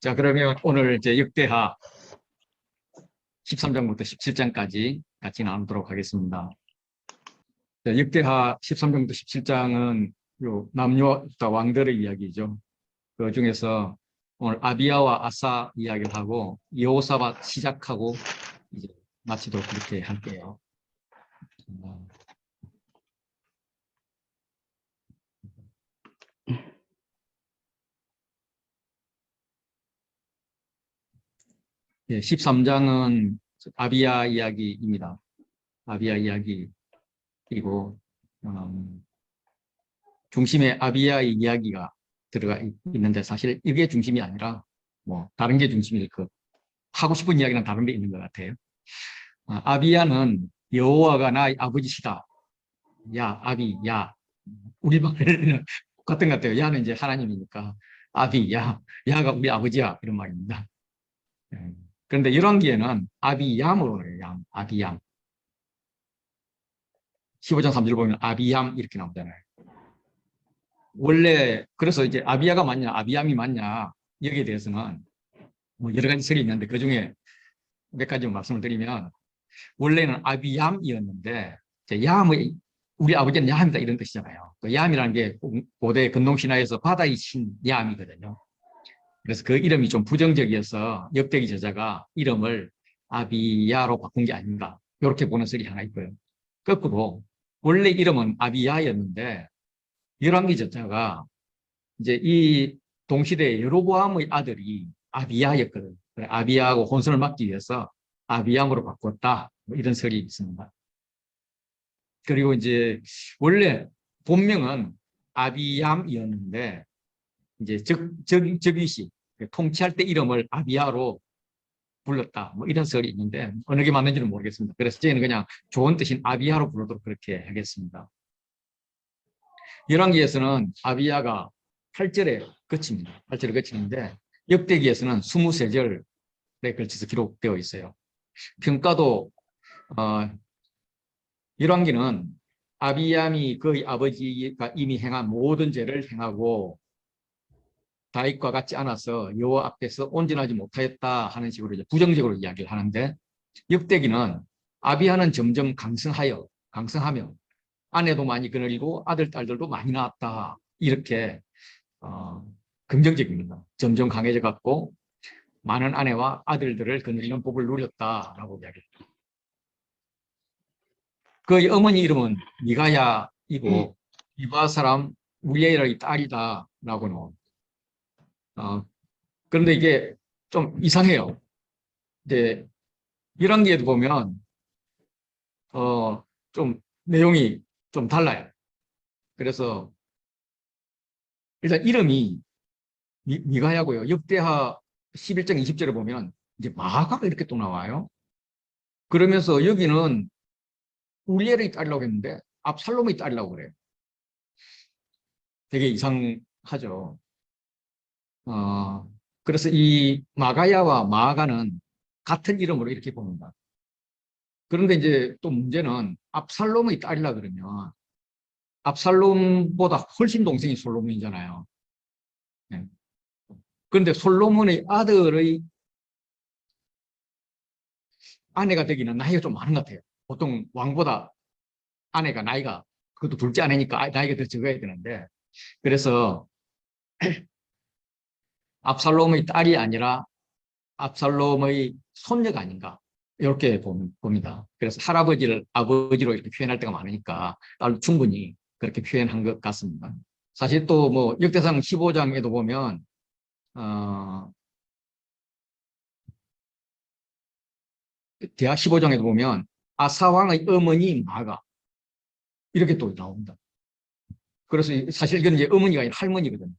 자, 그러면 오늘 이제 역대하 13장부터 17장까지 같이 나누도록 하겠습니다. 자, 역대하 13장부터 17장은 요 남녀 왕들의 이야기죠. 그 중에서 오늘 아비야와 아사 이야기를 하고 여호사밧 시작하고 이제 마치도록 그렇게 할게요. 예, 13장은 아비야 이야기입니다. 아비야 이야기. 그리고 중심에 아비야의 이야기가 들어가 있는데 사실 이게 중심이 아니라 뭐 다른 게 중심일 것. 하고 싶은 이야기는 다른 데 있는 것 같아요. 아비야는 여호와가 나의 아버지시다. 야, 아비, 야. 우리말은 똑같은 것 같아요. 야는 이제 하나님이니까 아비, 야. 야가 우리 아버지야. 이런 말입니다. 그런데 열왕기에는 아비얌으로 해요. 얌, 아비얌. 15장 3절 보면 아비얌 이렇게 나오잖아요. 원래 그래서 이제 아비야가 맞냐 아비얌이 맞냐 여기에 대해서는 뭐 여러 가지 설이 있는데 그중에 몇 가지 말씀을 드리면 원래는 아비얌이었는데 얌의 우리 아버지는 얌이다 이런 뜻이잖아요. 그 얌이라는 게 고대 근동신화에서 바다의 신 얌이거든요. 그래서 그 이름이 좀 부정적이어서 역대기 저자가 이름을 아비야로 바꾼 게 아닌가 이렇게 보는 설이 하나 있고요. 거꾸로 원래 이름은 아비야였는데 열왕기 저자가 이제 이 동시대에 여로보암의 아들이 아비야였거든. 그래, 아비야하고 혼선을 막기 위해서 아비얌으로 바꿨다. 뭐 이런 설이 있습니다. 그리고 이제 원래 본명은 아비얌이었는데 이제 즉위시 통치할 때 이름을 아비야로 불렀다. 뭐 이런 설이 있는데 어느 게 맞는지는 모르겠습니다. 그래서 저희는 그냥 좋은 뜻인 아비야로 부르도록 그렇게 하겠습니다. 열왕기에서는 아비야가 8절에 그칩니다. 8절에 그치는데 역대기에서는 23절에 걸쳐서 기록되어 있어요. 평가도 열왕기는 아비얌이 그의 아버지가 이미 행한 모든 죄를 행하고 다윗과 같지 않아서 여호와 앞에서 온전하지 못하였다 하는 식으로 이제 부정적으로 이야기를 하는데 역대기는 아비야는 점점 강성하며 아내도 많이 거느리고 아들, 딸들도 많이 낳았다. 이렇게 긍정적입니다. 점점 강해져 갖고 많은 아내와 아들들을 거느리는 법을 누렸다라고 이야기합니다. 그의 어머니 이름은 미가야이고 이바 사람 울리엘의 딸이다라고는 그런데 이게 좀 이상해요. 이제 열왕기에도 보면 좀 내용이 좀 달라요. 그래서 일단 이름이 미가야고요. 역대하 11장 20절에 보면 이제 마가가 이렇게 또 나와요. 그러면서 여기는 울리엘의 딸이라고 했는데 압살롬의 딸이라고 그래요. 되게 이상하죠. 그래서 이 마가야와 마가는 같은 이름으로 이렇게 봅니다. 그런데 이제 또 문제는 압살롬의 딸이라 그러면 압살롬보다 훨씬 동생이 솔로몬이잖아요. 네. 그런데 솔로몬의 아들의 아내가 되기는 나이가 좀 많은 것 같아요. 보통 왕보다 아내가 나이가 그것도 둘째 아내니까 나이가 더 적어야 되는데 그래서 압살롬의 딸이 아니라 압살롬의 손녀가 아닌가 이렇게 봅니다. 그래서 할아버지를 아버지로 이렇게 표현할 때가 많으니까 충분히 그렇게 표현한 것 같습니다. 사실 또 뭐 역대상 15장에도 보면 대하 15장에도 보면 아사왕의 어머니 마가 이렇게 또 나옵니다. 그래서 사실 이건 이제 어머니가 아니라 할머니거든요.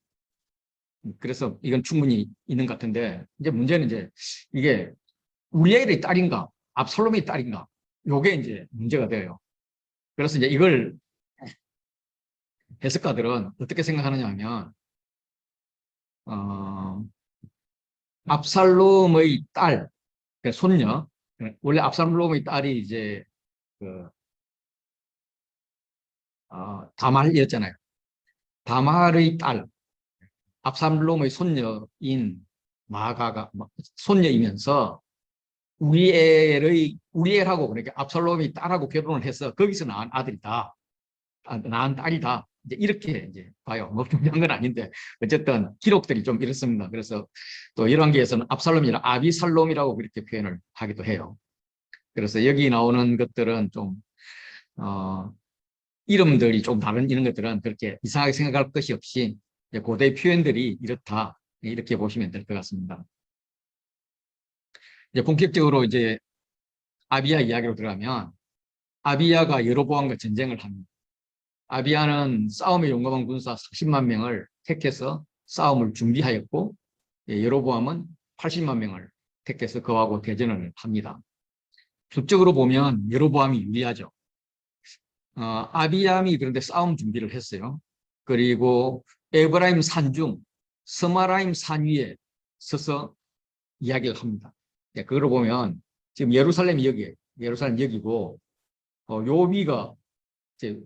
그래서 이건 충분히 있는 것 같은데 이제 문제는 이제 이게 울리엘의 딸인가 압살롬의 딸인가 요게 이제 문제가 돼요. 그래서 이제 이걸 해석가들은 어떻게 생각하느냐 하면 압살롬의 딸, 그러니까 손녀, 원래 압살롬의 딸이 이제 그 다말이었잖아요. 다말의 딸, 압살롬의 손녀인 마아가가 손녀이면서 우리 애라고 그러니까 압살롬이 딸하고 결혼을 해서 거기서 낳은 아들이다. 낳은 딸이다. 이제 이렇게 이제 봐요. 뭐 중요한 건 아닌데 어쨌든 기록들이 좀 이렇습니다. 그래서 또 열왕기에서는 압살롬이나 아비살롬이라고 그렇게 표현을 하기도 해요. 그래서 여기 나오는 것들은 좀 이름들이 좀 다른 이런 것들은 그렇게 이상하게 생각할 것이 없이 고대 표현들이 이렇다 이렇게 보시면 될 것 같습니다. 이제 본격적으로 이제 아비야 이야기로 들어가면 아비야가 여로보암과 전쟁을 합니다. 아비야는 싸움에 용감한 군사 40만 명을 택해서 싸움을 준비하였고 여로보암은 80만 명을 택해서 그하고 대전을 합니다. 수적으로 보면 여로보암이 유리하죠. 아비암이 그런데 싸움 준비를 했어요. 그리고 에브라임 산중 스마라임 산 위에 서서 이야기를 합니다. 그걸 보면 지금 예루살렘이 여기에 예루살렘 여기고 요 위가 이제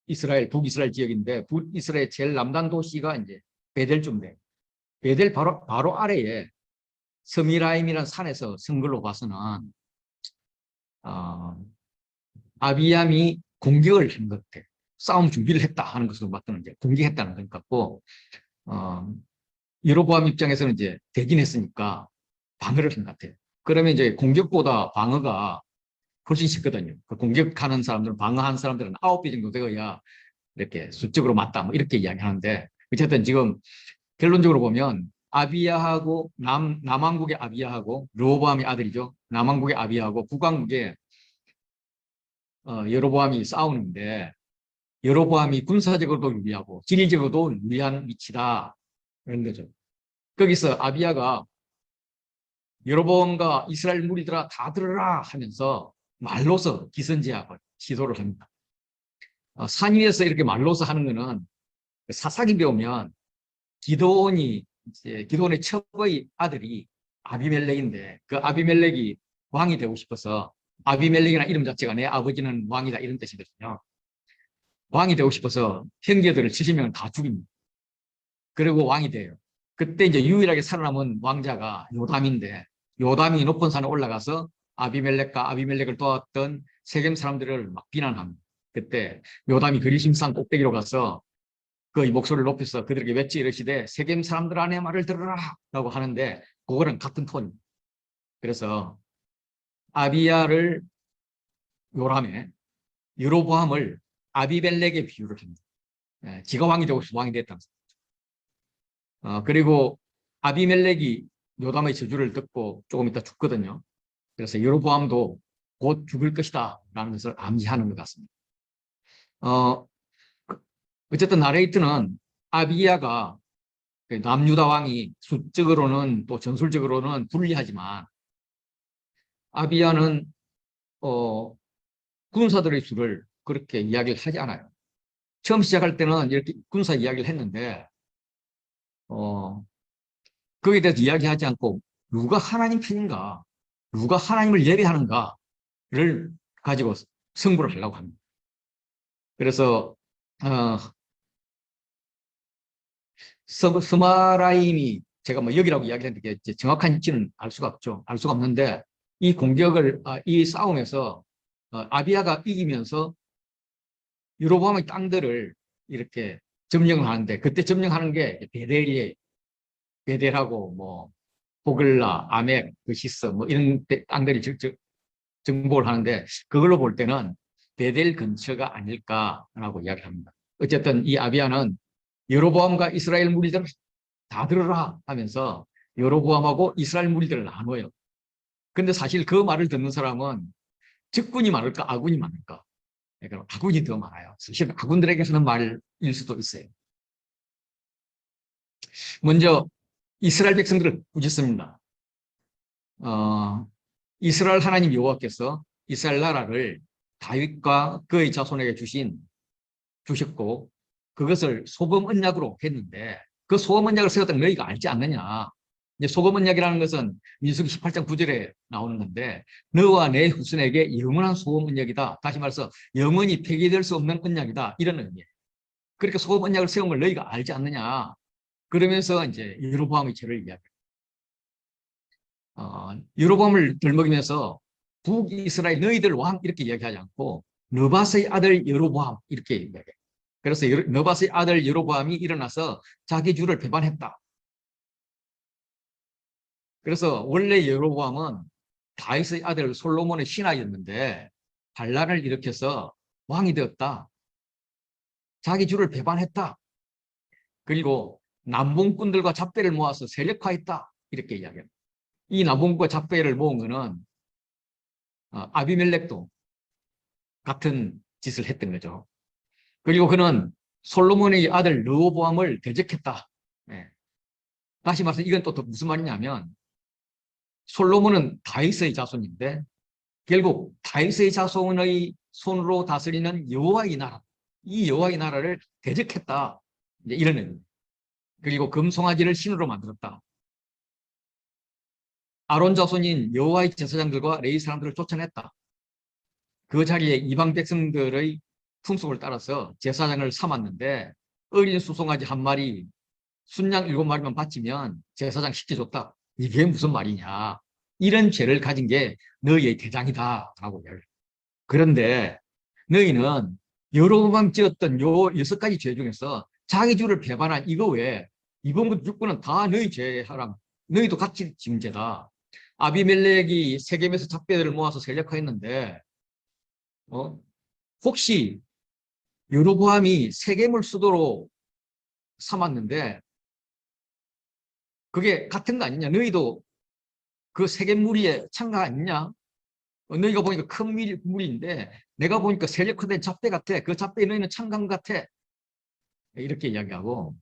이스라엘 북이스라엘 지역인데 북이스라엘 제일 남단 도시가 이제 베델쯤 돼. 베델 바로 아래에 서미라임이라는 산에서 선 걸로 봐서는 아비암이 공격을 한 것 같아. 싸움 준비를 했다 하는 것으로 봤더니 이제 공격했다는 것 같고 여로보암 입장에서는 이제 대진했으니까 방어를 한 것 같아요. 그러면 이제 공격보다 방어가 훨씬 쉽거든요. 그 공격하는 사람들은 방어하는 사람들은 9배 정도 되어야 이렇게 수적으로 맞다 뭐 이렇게 이야기하는데 어쨌든 지금 결론적으로 보면 아비야하고 남왕국의 아비야하고 르호보암의 아들이죠. 남왕국의 아비야하고 북왕국의 여로보암이 싸우는데 여로보암이 군사적으로도 유리하고 지리적으로도 유리한 위치다 그런 거죠. 거기서 아비야가 여로보암과 이스라엘 무리들아 다 들어라 하면서 말로서 기선제압을 시도를 합니다. 산 위에서 이렇게 말로서 하는 거는 사사기 배우면 기드온의 첩의 아들이 아비멜렉인데 그 아비멜렉이 왕이 되고 싶어서 아비멜렉이라는 이름 자체가 내 아버지는 왕이다 이런 뜻이거든요. 왕이 되고 싶어서 형제들을 70명을 다 죽입니다. 그리고 왕이 돼요. 그때 이제 유일하게 살아남은 왕자가 요담인데 요담이 높은 산에 올라가서 아비멜렉과 아비멜렉을 도왔던 세겜 사람들을 막 비난합니다. 그때 요담이 그리심산 꼭대기로 가서 그 목소리를 높여서 그들에게 외치 이르시되 세겜 사람들 안에 말을 들으라 라고 하는데 그거랑 같은 톤입니다. 그래서 아비야를 요람에 여로보암을 아비멜렉에 비유를 합니다. 지가 왕이 되고 싶어 왕이 됐다. 그리고 아비멜렉이 요담의 저주를 듣고 조금 이따 죽거든요. 그래서 여로보암도 곧 죽을 것이다 라는 것을 암시하는 것 같습니다. 어쨌든 나레이트는 아비야가 남유다 왕이 수적으로는 또 전술적으로는 불리하지만 아비야는 군사들의 수를 그렇게 이야기를 하지 않아요. 처음 시작할 때는 이렇게 군사 이야기를 했는데 거기에 대해서 이야기하지 않고 누가 하나님 편인가 누가 하나님을 예배하는가를 가지고 승부를 하려고 합니다. 그래서 스마라임이 제가 뭐 여기라고 이야기했는데 정확한 위치는 알 수가 없죠. 알 수가 없는데 이 공격을 이 싸움에서 아비야가 이기면서 여로보암의 땅들을 이렇게 점령을 하는데 그때 점령하는 게 베델하고 뭐 호글라, 아멕, 그시스 뭐 이런 땅들이 정복을 하는데 그걸로 볼 때는 베델 근처가 아닐까라고 이야기합니다. 어쨌든 이 아비야는 여로보암과 이스라엘 무리들을 다 들어라 하면서 여로보암하고 이스라엘 무리들을 나눠요. 근데 사실 그 말을 듣는 사람은 적군이 많을까 아군이 많을까? 그러니까 아군이 더 많아요. 사실 아군들에게서는 말일 수도 있어요. 먼저 이스라엘 백성들을 꾸짖습니다. 이스라엘 하나님 여호와께서 이스라엘 나라를 다윗과 그의 자손에게 주셨고 그것을 소금 언약으로 했는데 그 소금 언약을 세웠던 너희가 알지 않느냐. 이제 소금 언약이라는 것은 민수기 18장 9절에 나오는 건데 너와 내 후손에게 영원한 소금 언약이다. 다시 말해서 영원히 폐기될 수 없는 언약이다. 이런 의미예요. 그렇게 소금 언약을 세운 걸 너희가 알지 않느냐. 그러면서 이제 여로보암의 죄를 이야기해요. 여로보암을 들먹이면서 북이스라엘 너희들 왕 이렇게 이야기하지 않고 느밧의 아들 여로보암 이렇게 이야기해요. 그래서 느밧의 아들 여로보암이 일어나서 자기 주를 배반했다. 그래서 원래 여로보암은 다윗의 아들 솔로몬의 신하였는데 반란을 일으켜서 왕이 되었다. 자기 주를 배반했다. 그리고 남봉꾼들과 잡배를 모아서 세력화했다. 이렇게 이야기합니다. 이 남봉꾼과 잡배를 모은 것은 아비멜렉도 같은 짓을 했던 거죠. 그리고 그는 솔로몬의 아들 르호보암을 대적했다. 네. 다시 말해서 이건 또 무슨 말이냐면 솔로몬은 다윗의 자손인데 결국 다윗의 자손의 손으로 다스리는 여호와의 나라, 이 여호와의 나라를 대적했다. 이제 이런 의미입니다. 그리고 금송아지를 신으로 만들었다. 아론 자손인 여호와의 제사장들과 레위 사람들을 쫓아냈다. 그 자리에 이방 백성들의 풍속을 따라서 제사장을 삼았는데 어린 수송아지 한 마리, 순양 7마리만 바치면 제사장 시켜줬다. 이게 무슨 말이냐. 이런 죄를 가진 게 너희의 대장이다. 라고 이야기해요. 그런데 너희는 여러 번 지었던 요 6가지 죄 중에서 자기 주를 배반한 이거 외에 이번 6번은 다 너희 죄하랑 너희도 같이 지은 죄다. 아비멜렉이 세겜에서 잡배들을 모아서 세력화했는데 혹시 여로보암이 세겜을 수도로 삼았는데 그게 같은 거 아니냐? 너희도 그 세겜 무리에 참가 아니냐? 너희가 보니까 큰 무리인데 내가 보니까 세력화된 잡배 같아. 그 잡배에 너희는 참가한 것 같아. 이렇게 이야기하고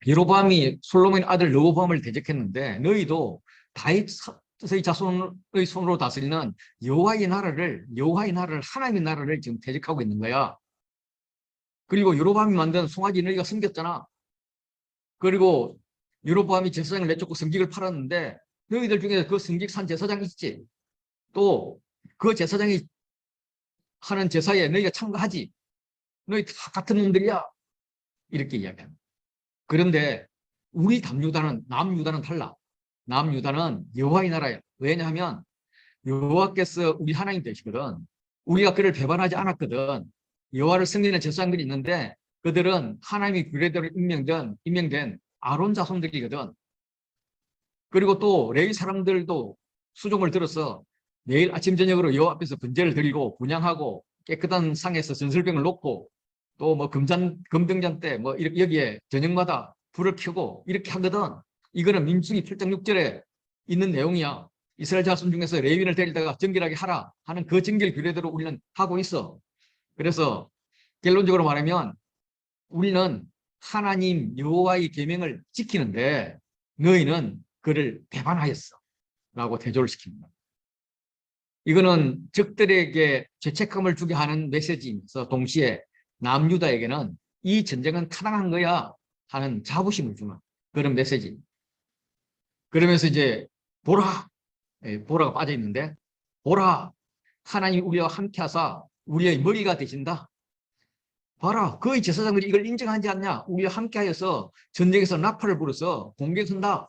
여로보암이 솔로몬의 아들 르호보암을 대적했는데 너희도 다윗의 자손의 손으로 다스리는 여호와의 나라를 하나님의 나라를 지금 대적하고 있는 거야. 그리고 여로보암이 만든 송아지 너희가 섬겼잖아. 그리고 여로보암이 제사장을 내쫓고 성직을 팔았는데 너희들 중에 그 성직 산 제사장 있지. 또 그 제사장이 하는 제사에 너희가 참가하지. 너희 다 같은 놈들이야. 이렇게 이야기합니다. 그런데 우리 남유다는 달라. 남유다는 여호와의 나라야. 왜냐하면 여호와께서 우리 하나님 되시거든. 우리가 그를 배반하지 않았거든. 여호와를 섬기는 제사장들이 있는데 그들은 하나님의 규례대로 임명된 아론 자손들이거든. 그리고 또 레위 사람들도 수종을 들어서 매일 아침 저녁으로 여호와 앞에서 번제를 드리고 분향하고 깨끗한 상에서 전설병을 놓고 또 뭐 금등잔 때 뭐 여기에 저녁마다 불을 켜고 이렇게 하거든. 이거는 민수기 8장 6절에 있는 내용이야. 이스라엘 자손 중에서 레위인을 데리다가 정결하게 하라 하는 그 정결 규례대로 우리는 하고 있어. 그래서 결론적으로 말하면 우리는 하나님 여호와의 계명을 지키는데 너희는 그를 배반하였어 라고 대조를 시킵니다. 이거는 적들에게 죄책감을 주게 하는 메시지이면서 동시에 남유다에게는 이 전쟁은 타당한 거야 하는 자부심을 주는 그런 메시지입니다. 그러면서 이제 보라, 보라가 빠져 있는데 보라, 하나님 우리와 함께 하사 우리의 머리가 되신다. 봐라, 그의 제사장들이 이걸 인정하지 않냐? 우리와 함께 하여서 전쟁에서 나팔을 불어서 공격한다.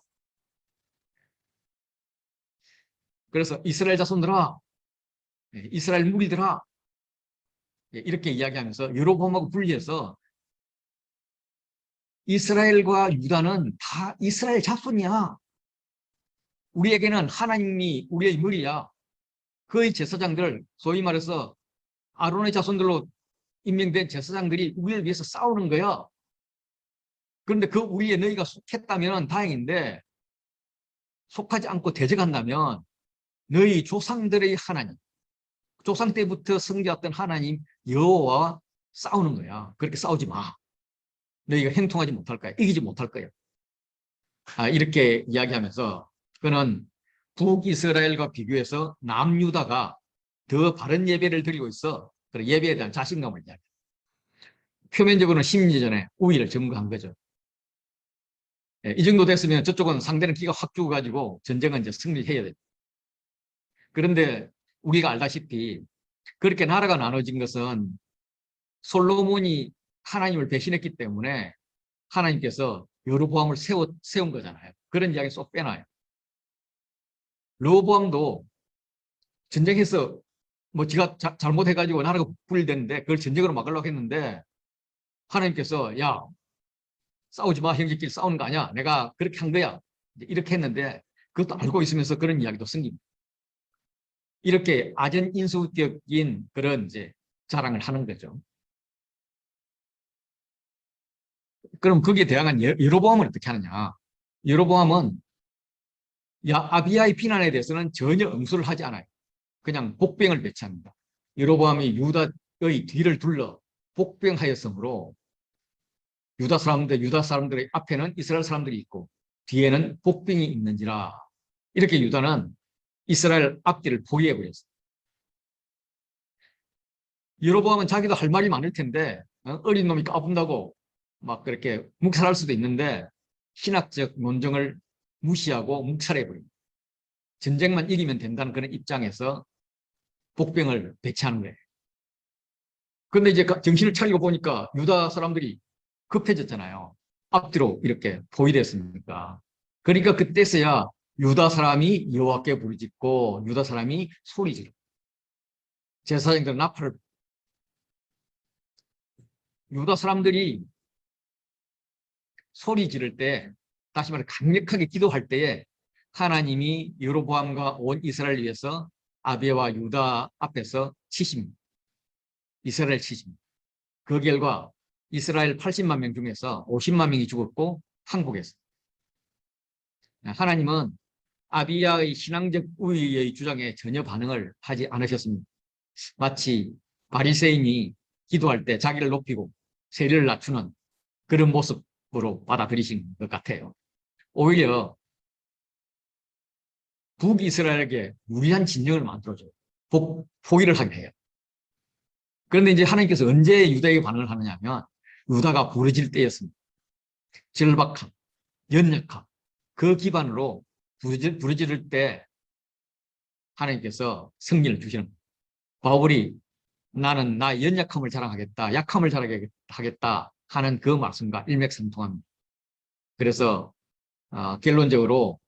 그래서 이스라엘 자손들아, 이스라엘 무리들아, 이렇게 이야기하면서 여로보암하고 분리해서 이스라엘과 유다는 다 이스라엘 자손이야. 우리에게는 하나님이 우리의 머리야. 그의 제사장들, 소위 말해서 아론의 자손들로 임명된 제사장들이 우리를 위해서 싸우는 거야. 그런데 그 우리에 너희가 속했다면 다행인데 속하지 않고 대적한다면 너희 조상들의 하나님, 조상 때부터 섬겨왔던 하나님 여호와와 싸우는 거야. 그렇게 싸우지 마. 너희가 행통하지 못할 거야. 이기지 못할 거야. 이렇게 이야기하면서 그는 북이스라엘과 비교해서 남유다가 더 바른 예배를 드리고 있어. 그래서 예배에 대한 자신감을 이야기해. 표면적으로는 심리전에 우위를 점거한 거죠. 이 정도 됐으면 저쪽은 상대는 기가 확 죽어가지고 전쟁은 이제 승리해야 돼. 그런데 우리가 알다시피 그렇게 나라가 나눠진 것은 솔로몬이 하나님을 배신했기 때문에 하나님께서 여로보암을 세운 거잖아요. 그런 이야기 쏙 빼놔요. 르호보암도 전쟁해서 뭐 지가 잘못해가지고 나라가 분리됐는데 그걸 전쟁으로 막으려고 했는데 하나님께서 야 싸우지 마 형제끼리 싸우는 거 아니야 내가 그렇게 한 거야 이렇게 했는데 그것도 알고 있으면서 그런 이야기도 생깁니다. 이렇게 아전인수격인 그런 이제 자랑을 하는 거죠. 그럼 거기에 대항한 여로보암은 어떻게 하느냐? 여로보암은 아비야의 비난에 대해서는 전혀 응수를 하지 않아요. 그냥 복병을 배치합니다. 여로보암이 유다의 뒤를 둘러 복병하였으므로 유다 사람들의 앞에는 이스라엘 사람들이 있고 뒤에는 복병이 있는지라 이렇게 유다는 이스라엘 앞뒤를 포기해버렸어요. 여로보암은 자기도 할 말이 많을 텐데 어린 놈이 까분다고 막 그렇게 묵살할 수도 있는데 신학적 논정을 무시하고 묵살해버립니다. 전쟁만 이기면 된다는 그런 입장에서 복병을 배치하는 거예요. 그런데 이제 정신을 차리고 보니까 유다 사람들이 급해졌잖아요. 앞뒤로 이렇게 포위됐으니까. 그러니까 그때서야 유다 사람이 여호와께 부르짖고 유다 사람이 소리지르고 제사장들 나팔을 유다 사람들이 소리 지를 때 다시 말해 강력하게 기도할 때에 하나님이 여로보암과 온 이스라엘을 위해서 아비와 유다 앞에서 치십니다. 이스라엘 치십니다. 그 결과 이스라엘 80만 명 중에서 50만 명이 죽었고 항복했습니다. 하나님은 아비야의 신앙적 우위의 주장에 전혀 반응을 하지 않으셨습니다. 마치 바리새인이 기도할 때 자기를 높이고 세리를 낮추는 그런 모습으로 받아들이신 것 같아요. 오히려 북이스라엘에게 무리한 진영을 만들어줘요. 포기를 하게 해요. 그런데 이제 하나님께서 언제 유다에게 반응을 하느냐면 유다가 부르짖을 때였습니다. 절박함, 연약함 그 기반으로 부르짖을 때 하나님께서 승리를 주시는 거예요. 바울이 나는 나의 연약함을 자랑하겠다, 약함을 자랑하겠다 하는 그 말씀과 일맥상통합니다. 그래서 결론적으로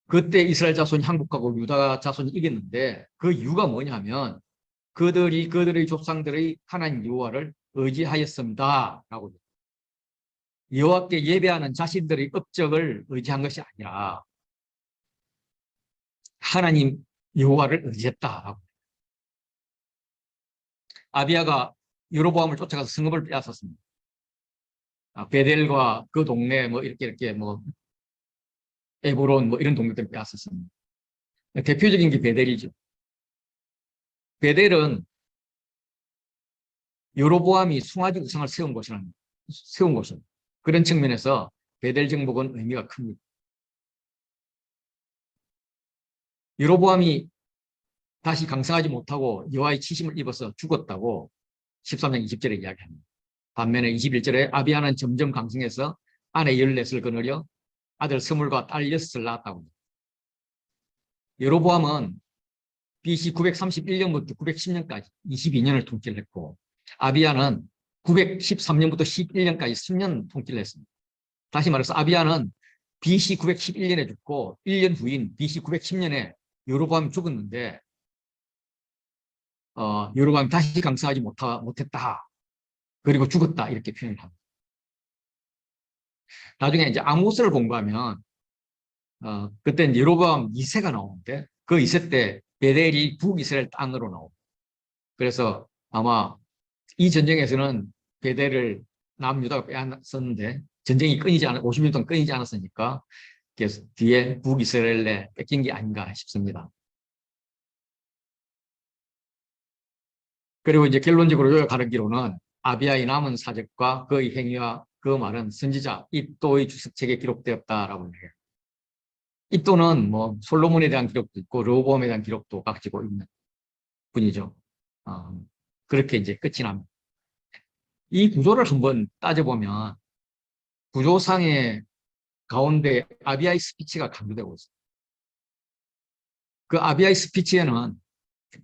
그때 이스라엘 자손이 항복하고 유다 자손이 이겼는데 그 이유가 뭐냐면 그들의 조상들의 하나님 여호와를 의지하였습니다. 라고 여호와께 예배하는 자신들의 업적을 의지한 것이 아니라 하나님 여호와를 의지했다. 아비야가 여로보암을 쫓아가서 성읍을 빼앗았습니다. 베델과 그 동네 뭐 이렇게 뭐 에브론 뭐 이런 동네들 빼앗았습니다. 대표적인 게 베델이죠. 베델은 여로보암이 숭아지 우상을 세운 곳입니다. 그런 측면에서 베델 정복은 의미가 큽니다. 여로보암이 다시 강성하지 못하고 여호와의 치심을 입어서 죽었다고 13장 20절에 이야기합니다. 반면에 21절에 아비야는 점점 강성해서 아내 14을 거느려 아들 스물과 딸 6을 낳았다고 합니다. 여로보암은 BC 931년부터 910년까지 22년을 통치를 했고 아비야는 913년부터 11년까지 10년 통치를 했습니다. 다시 말해서 아비야는 BC 911년에 죽고 1년 후인 BC 910년에 여로보암이 죽었는데 여로보암이 다시 강성하지 못했다. 그리고 죽었다. 이렇게 표현을 합니다. 나중에 이제 아모스를 공부하면 그때 여로보암 2세가 나오는데 그 2세 때 베델이 북이스라엘 땅으로 나옵니다. 그래서 아마 이 전쟁에서는 베델을 남유다가 빼앗았었는데 전쟁이 50년 동안 끊이지 않았으니까 그래서 뒤에 북이스라엘에 뺏긴 게 아닌가 싶습니다. 그리고 이제 결론적으로 요약하기로는 아비야의 남은 사적과 그의 행위와 그 말은 선지자 입도의 주석책에 기록되었다라고 해요. 입도는 뭐 솔로몬에 대한 기록도 있고 르호보암에 대한 기록도 가지고 있는 분이죠. 그렇게 이제 끝이 납니다. 이 구조를 한번 따져보면 구조상의 가운데 아비야의 스피치가 강조되고 있습니다. 그 아비야의 스피치에는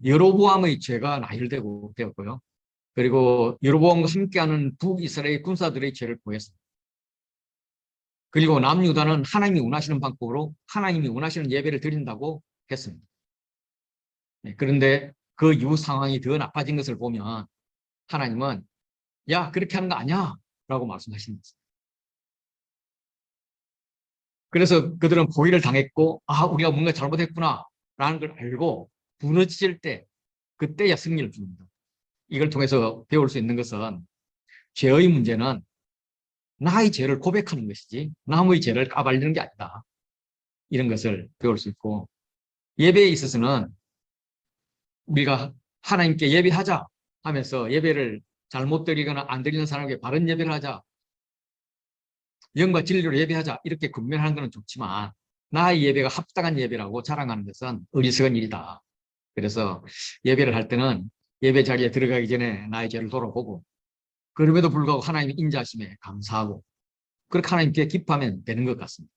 여로보암의 죄가 나열되었고요. 그리고 여로보암과 함께하는 북이스라엘 군사들의 죄를 보였습니다. 그리고 남유다는 하나님이 원하시는 방법으로 하나님이 원하시는 예배를 드린다고 했습니다. 그런데 그 이후 상황이 더 나빠진 것을 보면 하나님은 야, 그렇게 하는 거 아니야 라고 말씀하시는 거죠. 그래서 그들은 포위를 당했고 우리가 뭔가 잘못했구나 라는 걸 알고 무너질 때 그때야 승리를 줍니다. 이걸 통해서 배울 수 있는 것은 죄의 문제는 나의 죄를 고백하는 것이지 남의 죄를 까발리는 게 아니다. 이런 것을 배울 수 있고, 예배에 있어서는 우리가 하나님께 예배하자 하면서 예배를 잘못 드리거나 안 드리는 사람에게 바른 예배를 하자, 영과 진리로 예배하자 이렇게 군면하는 것은 좋지만 나의 예배가 합당한 예배라고 자랑하는 것은 어리석은 일이다. 그래서 예배를 할 때는 예배 자리에 들어가기 전에 나의 죄를 돌아보고, 그럼에도 불구하고 하나님의 인자하심에 감사하고 그렇게 하나님께 기뻐하면 되는 것 같습니다.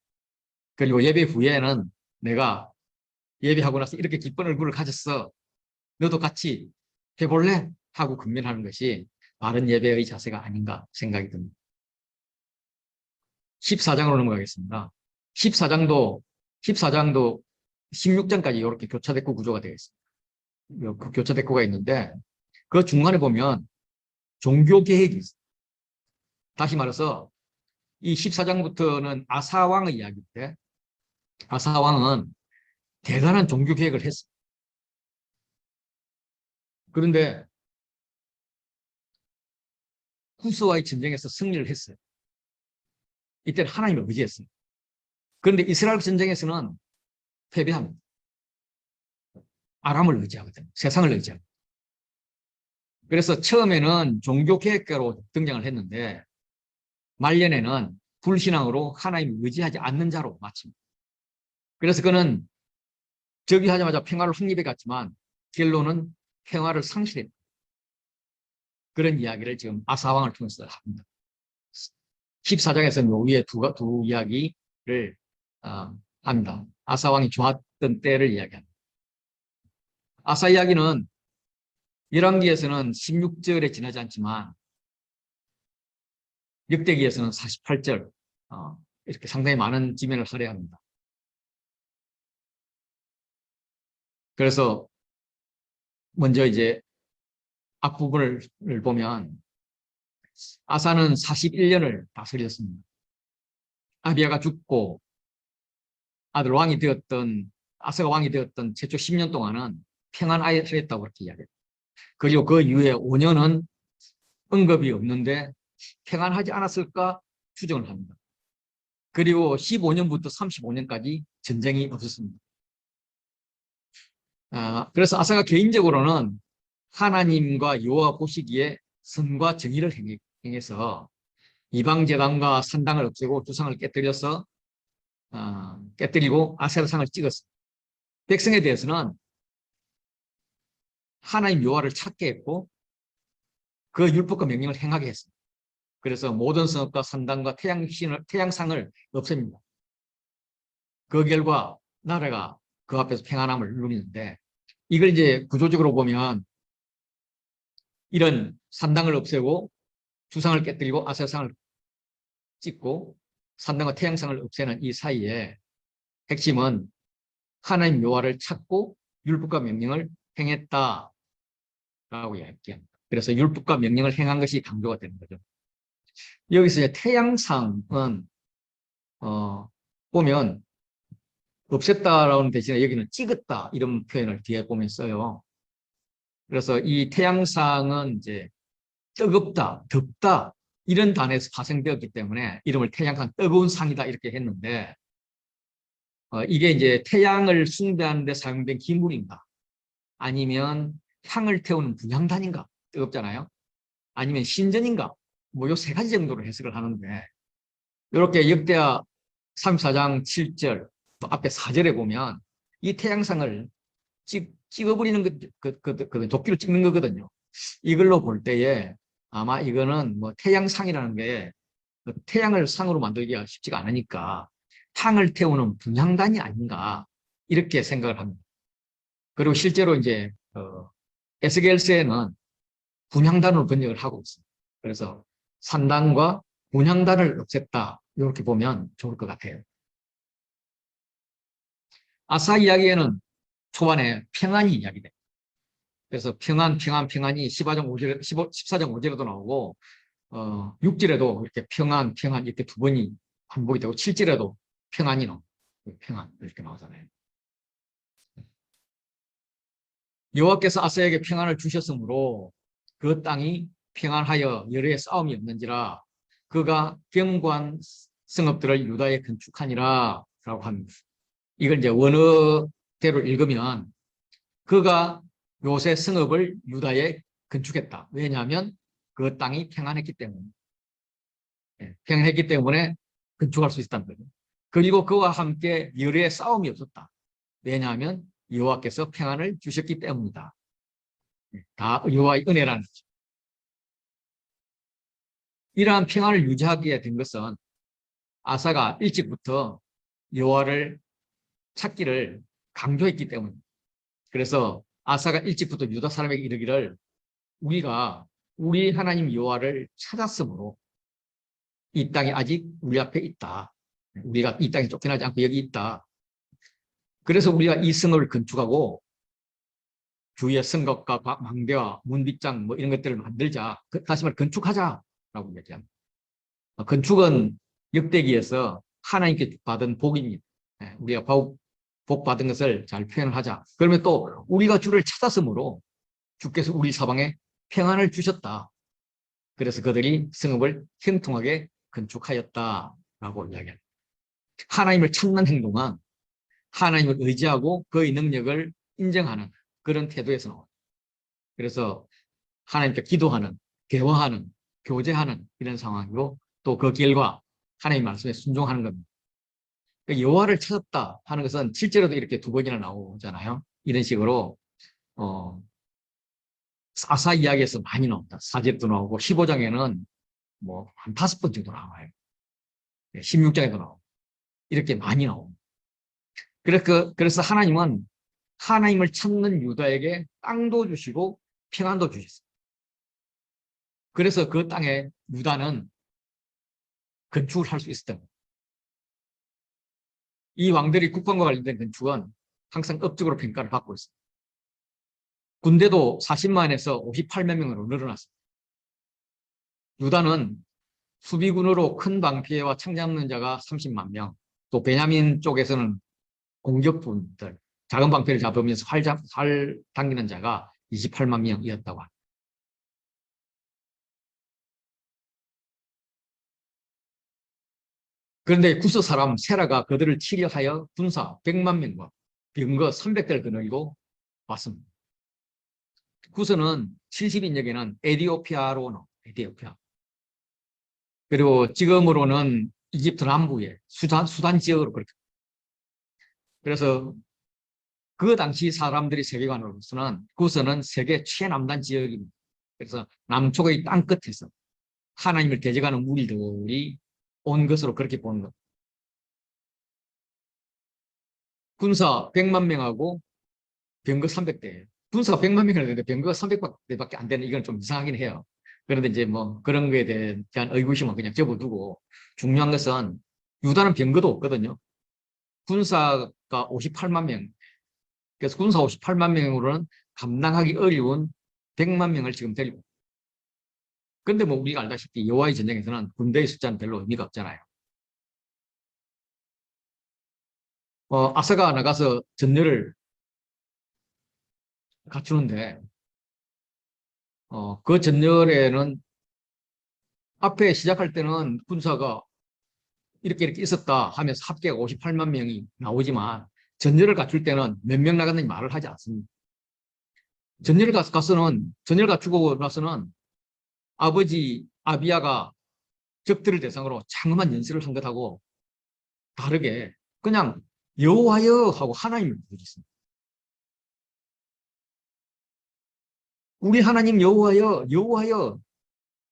그리고 예배 후에는 내가 예배하고 나서 이렇게 기쁜 얼굴을 가졌어, 너도 같이 해볼래? 하고 근면하는 것이 바른 예배의 자세가 아닌가 생각이 듭니다. 14장으로 넘어가겠습니다. 14장도 16장까지 이렇게 교차대꾸 구조가 되어 있습니다. 그 교차대꾸가 있는데 그 중간에 보면 종교 계획이 있습니다. 다시 말해서 이 14장부터는 아사왕의 이야기인데, 아사왕은 대단한 종교 계획을 했습니다. 그런데 후스와의 전쟁에서 승리를 했어요. 이때는 하나님을 의지했습니다. 그런데 이스라엘 전쟁에서는 패배합니다. 아람을 의지하거든요. 세상을 의지합니다. 그래서 처음에는 종교 계획가로 등장을 했는데 말년에는 불신앙으로 하나님을 의지하지 않는 자로 마칩니다. 그래서 그는 즉위하자마자 평화를 확립해 갔지만 결론은 평화를 상실했다. 그런 이야기를 지금 아사왕을 통해서 합니다. 14장에서는 요 위에 두 이야기를 합니다. 아사왕이 좋았던 때를 이야기합니다. 아사 이야기는 열왕기에서는 16절에 지나지 않지만 역대기에서는 48절 이렇게 상당히 많은 지면을 할애합니다. 그래서 먼저 이제 앞부분을 보면 아사는 41년을 다스렸습니다. 아비야가 죽고 아사가 왕이 되었던 최초 10년 동안은 평안하였다고 그렇게 이야기해요. 그리고 그 이후에 5년은 언급이 없는데 평안하지 않았을까 추정을 합니다. 그리고 15년부터 35년까지 전쟁이 없었습니다. 그래서 아사가 개인적으로는 하나님과 여호와 보시기에 선과 정의를 행해서 이방제단과 산당을 없애고 주상을 깨뜨리고 아세라상을 찍었습니다. 백성에 대해서는 하나님 여호와를 찾게 했고 그 율법과 명령을 행하게 했습니다. 그래서 모든 성읍과 산당과 태양상을 없앱니다. 그 결과 나라가 그 앞에서 평안함을 누리는데, 이걸 이제 구조적으로 보면 이런 산당을 없애고 주상을 깨뜨리고 아세라상을 찍고 산당과 태양상을 없애는 이 사이에 핵심은 하나님 여호와를 찾고 율법과 명령을 행했다라고 이야기합니다. 그래서 율법과 명령을 행한 것이 강조가 되는 거죠. 여기서 이제 태양상은 보면 없앴다라는 대신에 여기는 찍었다 이런 표현을 뒤에 보면 써요. 그래서 이 태양상은 이제 뜨겁다, 덥다 이런 단어에서 파생되었기 때문에 이름을 태양상, 뜨거운 상이다 이렇게 했는데, 이게 이제 태양을 숭배하는 데 사용된 기물인가, 아니면 향을 태우는 분향단인가, 뜨겁잖아요. 아니면 신전인가, 뭐 요 세 가지 정도로 해석을 하는데, 이렇게 역대하 34장 7절 또 앞에 4절에 보면 이 태양상을 찍어버리는 그 도끼로 찍는 거거든요. 이걸로 볼 때에 아마 이거는 뭐 태양상이라는 게 태양을 상으로 만들기가 쉽지가 않으니까 향을 태우는 분향단이 아닌가 이렇게 생각을 합니다. 그리고 실제로 이제 에스겔서에는 분향단으로 번역을 하고 있습니다. 그래서 산당과 분향단을 없앴다 이렇게 보면 좋을 것 같아요. 아사 이야기에는 초반에 평안이 이야기돼. 그래서 평안이 14장 5절에도 나오고 6절에도 이렇게 평안 이렇게 두 번이 반복이 되고 7절에도 평안이 나오고 평안 이렇게 나오잖아요. 여호와께서 아사에게 평안을 주셨으므로 그 땅이 평안하여 여러 해 싸움이 없는지라 그가 견고한 성읍들을 유다에 건축하니라 라고 합니다. 이걸 이제 원어대로 읽으면 그가 요새 성읍을 유다에 건축했다. 왜냐하면 그 땅이 평안했기 때문에. 평안했기 때문에 건축할 수 있었다는 거죠. 그리고 그와 함께 여러 해 싸움이 없었다. 왜냐하면 여호와께서 평안을 주셨기 때문이다. 다 여호와의 은혜라는 거죠. 이러한 평안을 유지하게 된 것은 아사가 일찍부터 여호와를 찾기를 강조했기 때문입니다. 그래서 아사가 일찍부터 유다 사람에게 이르기를 우리가 우리 하나님 여호와를 찾았으므로 이 땅이 아직 우리 앞에 있다. 우리가 이 땅에 쫓겨나지 않고 여기 있다. 그래서 우리가 이 성읍을 건축하고 주위에 성곽과 망대와 문빗장 뭐 이런 것들을 만들자. 다시 말해 건축하자라고 얘기합니다. 건축은 역대기에서 하나님께 받은 복입니다. 우리가 복 받은 것을 잘 표현하자. 그러면 또 우리가 주를 찾았으므로 주께서 우리 사방에 평안을 주셨다. 그래서 그들이 성읍을 형통하게 건축하였다라고 이야기합니다. 하나님을 찾는 행동은 하나님을 의지하고 그의 능력을 인정하는 그런 태도에서 나옵니다. 그래서 하나님께 기도하는, 대화하는, 교제하는 이런 상황이고 또 그 결과 하나님 말씀에 순종하는 겁니다. 여호와를 찾았다 하는 것은 실제로도 이렇게 두 번이나 나오잖아요. 이런 식으로 아사 이야기에서 많이 나옵니다. 4절도 나오고 15장에는 뭐 한 5번 정도 나와요. 16장에도 나오고 이렇게 많이 나옵니다. 그래서 하나님은 하나님을 찾는 유다에게 땅도 주시고 평안도 주셨어요. 그래서 그 땅에 유다는 건축을 할 수 있었던 거예요. 이 왕들이 국방과 관련된 건축은 항상 업적으로 평가를 받고 있습니다. 군대도 40만에서 58만 명으로 늘어났습니다. 유다는 수비군으로 큰 방패와 창 잡는 자가 30만 명, 또 베냐민 쪽에서는 공격분들, 작은 방패를 잡으면서 활 당기는 자가 28만 명이었다고 합니다. 그런데 구스 사람 세라가 그들을 치려하여 군사 100만 명과 병거 300대를 거느리고 왔습니다. 구스는 70인역에는 에디오피아로 에디오피아. 그리고 지금으로는 이집트 남부의 수단 지역으로 그렇게. 그래서 그 당시 사람들의 세계관으로서는 구스는 세계 최남단 지역입니다. 그래서 남쪽의 땅 끝에서 하나님을 대적하는 무리들이 온 것으로 그렇게 보는 것. 군사 100만 명하고 병거 300대. 군사가 100만 명이나 되는데 병거가 300대밖에 안 되는 이건 좀 이상하긴 해요. 그런데 이제 뭐 그런 거에 대한 의구심은 그냥 접어두고 중요한 것은 유다는 병거도 없거든요. 군사가 58만 명. 그래서 군사 58만 명으로는 감당하기 어려운 100만 명을 지금 데리고. 근데 뭐 우리가 알다시피 여호와의 전쟁에서는 군대의 숫자는 별로 의미가 없잖아요. 아사가 나가서 전열을 갖추는데 그 전열에는 앞에 시작할 때는 군사가 이렇게 있었다 하면서 합계가 58만 명이 나오지만 전열을 갖출 때는 몇 명 나갔는지 말을 하지 않습니다. 전열 갖추고 나서는 아버지 아비야가 적들을 대상으로 장엄한 연설을 한 것하고 다르게 그냥 여호와여 하고 하나님을 부르셨습니다. 우리 하나님 여호와여 여호와여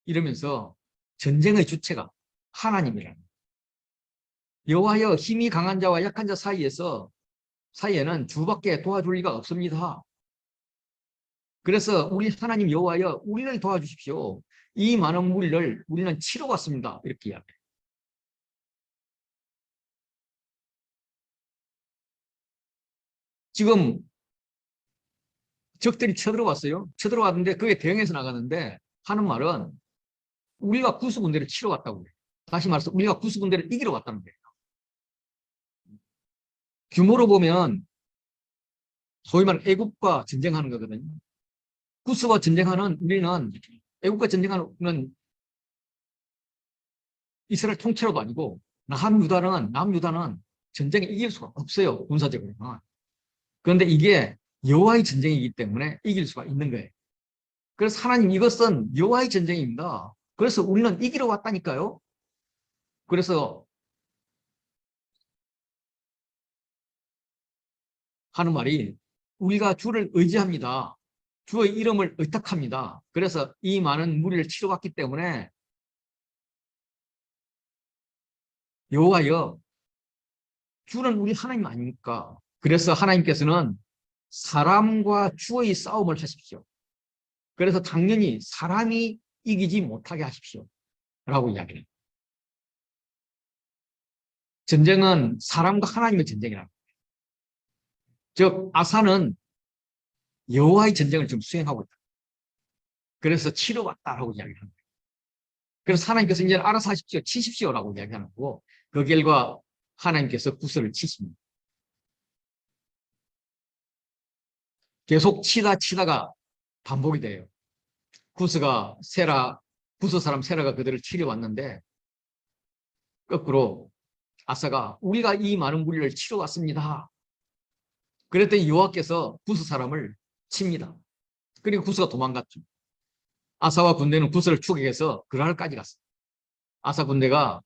이러면서 전쟁의 주체가 하나님이라는 여호와여 힘이 강한 자와 약한 자 사이에는 주밖에 도와줄 리가 없습니다. 그래서 우리 하나님 여호와여 우리를 도와주십시오. 이 많은 무리를 우리는 치러 왔습니다. 이렇게 이야기해요. 지금 적들이 쳐들어왔어요. 쳐들어왔는데 그게 대응해서 나가는데 하는 말은 우리가 구수군대를 치러 왔다고 그래요. 다시 말해서 우리가 구수군대를 이기러 왔다는 거예요. 규모로 보면 소위 말하는 애국과 전쟁하는 거거든요. 구스와 전쟁하는 우리는 애국과 전쟁하는 이스라엘 통째로도 아니고 남유다는 전쟁에 이길 수가 없어요. 군사적으로는. 그런데 이게 여호와의 전쟁이기 때문에 이길 수가 있는 거예요. 그래서 하나님 이것은 여호와의 전쟁입니다. 그래서 우리는 이기러 왔다니까요. 그래서 하는 말이 우리가 주를 의지합니다. 주의 이름을 의탁합니다. 그래서 이 많은 무리를 치러왔기 때문에 여호와여 주는 우리 하나님 아닙니까? 그래서 하나님께서는 사람과 주의 싸움을 하십시오. 그래서 당연히 사람이 이기지 못하게 하십시오. 라고 이야기합니다. 전쟁은 사람과 하나님의 전쟁이라고. 즉 아사는 여호와의 전쟁을 지금 수행하고 있다. 그래서 치러 왔다라고 이야기합니다. 그래서 하나님께서 이제 알아서 하십시오. 치십시오라고 이야기하는 거고 그 결과 하나님께서 구슬을 치십니다. 계속 치다가 반복이 돼요. 구스 사람 세라가 그들을 치려 왔는데 거꾸로 아사가 우리가 이 많은 무리를 치러 왔습니다. 그랬더니 여호와께서 구스 사람을 칩니다. 그리고 구스가 도망갔죠. 아사와 군대는 구스를 추격해서 그랄까지 갔어요. 아사 군대의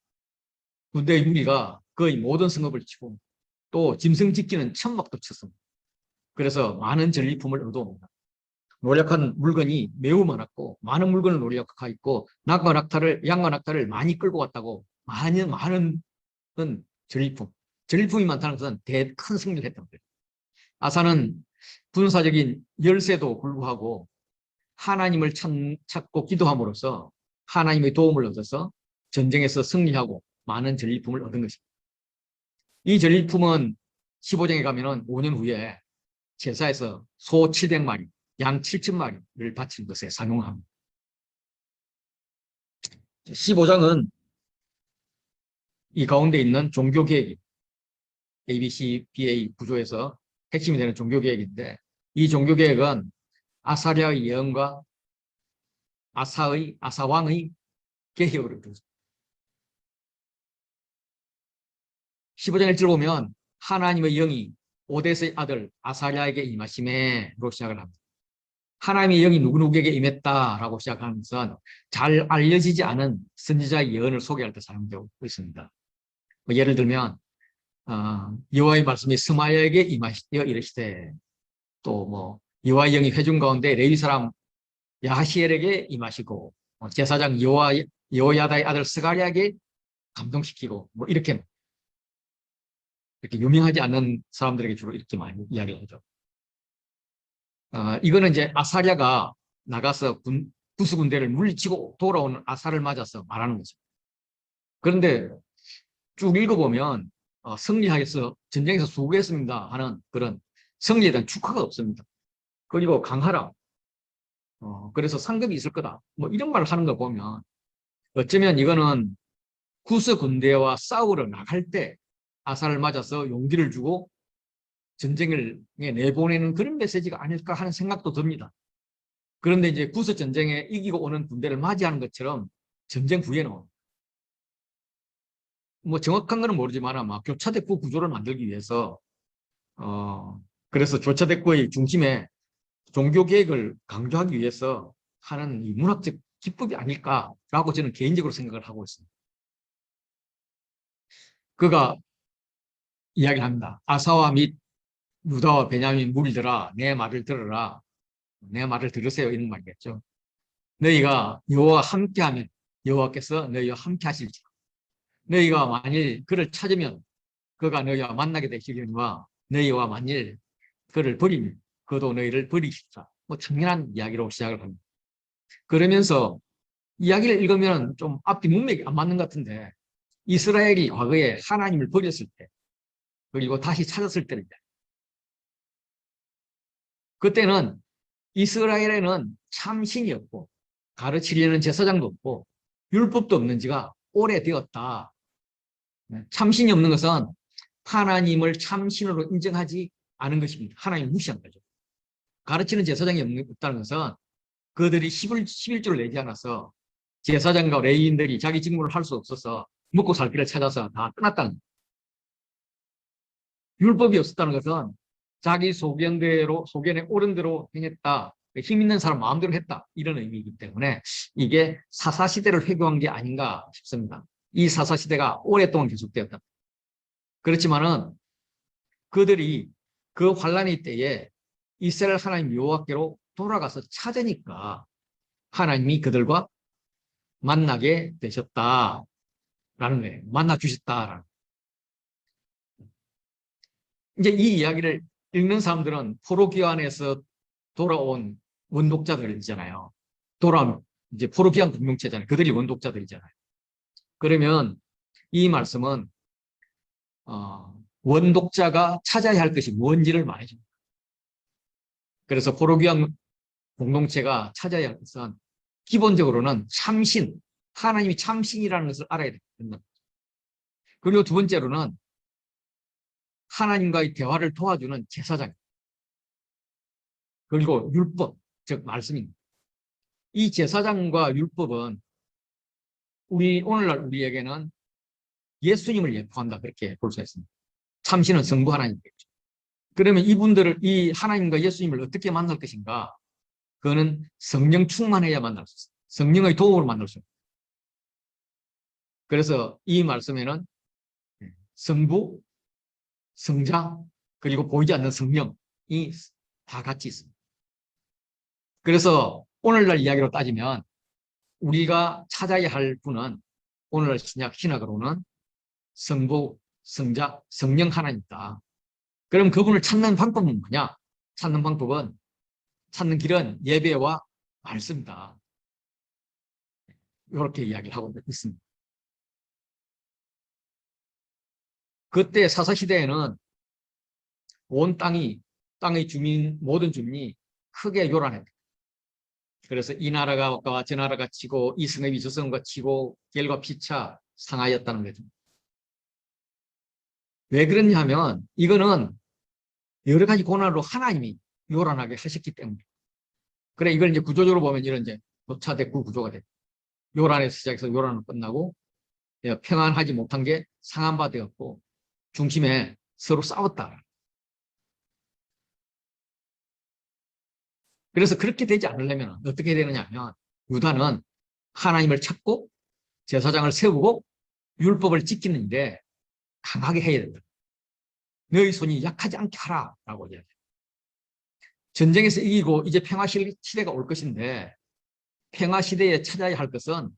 무리가 거의 모든 성읍을 치고 또 짐승 짓기는 천막도 쳤습니다. 그래서 많은 전리품을 얻어옵니다. 노력한 물건이 매우 많았고 많은 물건을 노력하고 있고 양과 낙타를 많이 끌고 왔다고 많은 전리품이 많다는 것은 큰 승리를 했던 거예요. 아사는 군사적인 열세도 불구하고 하나님을 찾고 기도함으로써 하나님의 도움을 얻어서 전쟁에서 승리하고 많은 전리품을 얻은 것입니다. 이 전리품은 15장에 가면은 5년 후에 제사에서 소 700마리, 양 7,000마리를 바치는 것에 사용합니다. 15장은 이 가운데 있는 종교계획, ABCBA 구조에서 핵심이 되는 종교계획인데 이 종교계획은 아사랴의 예언과 아사왕의 개혁을 이루었습니다. 15장 1절 보면 하나님의 영이 오데스의 아들 아사랴에게 임하심에로 시작을 합니다. 하나님의 영이 누구에게 임했다라고 시작하는 것은 잘 알려지지 않은 선지자의 예언을 소개할 때 사용되고 있습니다. 예를 들면 여호와의 말씀이 스마야에게 임하시되 이르시되 또 여호와의 영이 회중 가운데 레위 사람 야하시엘에게 임하시고 제사장 여호야다의 아들 스가랴에게 감동시키고 이렇게 유명하지 않는 사람들에게 주로 이렇게 많이 이야기를 하죠. 이거는 이제 아사랴가 나가서 구스 군대를 물리치고 돌아오는 아사를 맞아서 말하는 거죠. 그런데 쭉 읽어보면 승리하여서 전쟁에서 수고했습니다 하는 그런 승리에 대한 축하가 없습니다. 그리고 강하라. 그래서 상급이 있을 거다. 이런 말을 하는 거 보면 어쩌면 이거는 구스 군대와 싸우러 나갈 때 아사를 맞아서 용기를 주고 전쟁을 내보내는 그런 메시지가 아닐까 하는 생각도 듭니다. 그런데 이제 구스 전쟁에 이기고 오는 군대를 맞이하는 것처럼 전쟁 후에는 정확한 거는 모르지만 아마 교차대꾸 구조를 만들기 위해서 그래서 교차대꾸의 중심에 종교 개혁을 강조하기 위해서 하는 이 문학적 기법이 아닐까라고 저는 개인적으로 생각을 하고 있습니다. 그가 이야기합니다. 아사와 및 유다와 베냐민 무리들아 내 말을 들어라. 내 말을 들으세요. 이런 말이겠죠. 너희가 여호와와 함께하면 여호와께서 너희와 함께 하실지. 너희가 만일 그를 찾으면 그가 너희와 만나게 되시려니와 너희와 만일 그를 버리면 그도 너희를 버리시리라. 당연한 이야기로 시작을 합니다. 그러면서 이야기를 읽으면 좀 앞뒤 문맥이 안 맞는 것 같은데 이스라엘이 과거에 하나님을 버렸을 때 그리고 다시 찾았을 때는 그때는 이스라엘에는 참신이 없고 가르치려는 제사장도 없고 율법도 없는 지가 오래되었다. 참신이 없는 것은 하나님을 참신으로 인정하지 않은 것입니다. 하나님 무시한 거죠. 가르치는 제사장이 없다는 것은 그들이 11조를 내지 않아서 제사장과 레위인들이 자기 직무를 할 수 없어서 먹고 살 길을 찾아서 다 떠났다는 거예요. 율법이 없었다는 것은 자기 소견에 옳은 대로 행했다. 힘 있는 사람 마음대로 했다. 이런 의미이기 때문에 이게 사사시대를 회귀한 게 아닌가 싶습니다. 이 사사시대가 오랫동안 계속되었다. 그렇지만은 그들이 그 환란의 때에 이스라엘 하나님 여호와께로 돌아가서 찾으니까 하나님이 그들과 만나게 되셨다라는 거예요. 만나 주셨다라는. 이제 이 이야기를 읽는 사람들은 포로기환에서 돌아온 원독자들이잖아요. 돌아온 이제 포로기환 공동체잖아요. 그들이 원독자들이잖아요. 그러면 이 말씀은 원독자가 찾아야 할 것이 뭔지를 말해줍니다. 그래서 포로기환 공동체가 찾아야 할 것은 기본적으로는 참신, 하나님이 참신이라는 것을 알아야 된다. 그리고 두 번째로는 하나님과의 대화를 도와주는 제사장, 그리고 율법, 즉 말씀입니다. 이 제사장과 율법은 오늘날 우리에게는 예수님을 예표한다, 그렇게 볼 수 있습니다. 참신은 성부 하나님이겠죠. 그러면 이 하나님과 예수님을 어떻게 만날 것인가? 그거는 성령 충만해야 만날 수 있어요. 성령의 도움으로 만날 수 있어요. 그래서 이 말씀에는 성부, 성자, 그리고 보이지 않는 성령이 다 같이 있습니다. 그래서 오늘날 이야기로 따지면 우리가 찾아야 할 분은 오늘날 신학으로는 성부, 성자, 성령 하나님이다. 그럼 그분을 찾는 방법은 뭐냐? 찾는 길은 예배와 말씀이다. 이렇게 이야기를 하고 있습니다. 그때 사사시대에는 온 땅의 모든 주민이 크게 요란했다. 그래서 이 나라가 저 나라가 치고 이 성읍이 저 성읍과 치고 결과 피차 상하였다는 거죠. 왜 그러냐 하면 이거는 여러 가지 고난으로 하나님이 요란하게 하셨기 때문에. 그래, 이걸 이제 구조적으로 보면 이런 이제 노차대구 구조가 돼. 요란에서 시작해서 요란으로 끝나고 평안하지 못한 게 상한 바 되었고 중심에 서로 싸웠다. 그래서 그렇게 되지 않으려면 어떻게 되느냐 하면 유다는 하나님을 찾고 제사장을 세우고 율법을 지키는 일에 강하게 해야 된다. 너희 손이 약하지 않게 하라라고 이야기해요. 전쟁에서 이기고 이제 평화 시대가 올 것인데 평화 시대에 찾아야 할 것은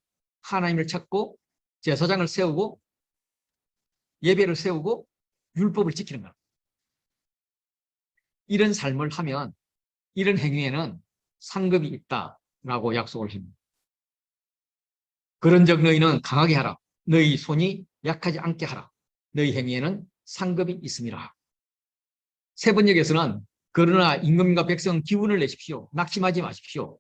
하나님을 찾고 제사장을 세우고 예배를 세우고 율법을 지키는 거야. 이런 삶을 하면 이런 행위에는 상급이 있다라고 약속을 합니다. 그런즉 너희는 강하게 하라. 너희 손이 약하지 않게 하라. 너희 행위에는 상급이 있음이라. 세 번역에서는 그러나 임금과 백성 기운을 내십시오. 낙심하지 마십시오.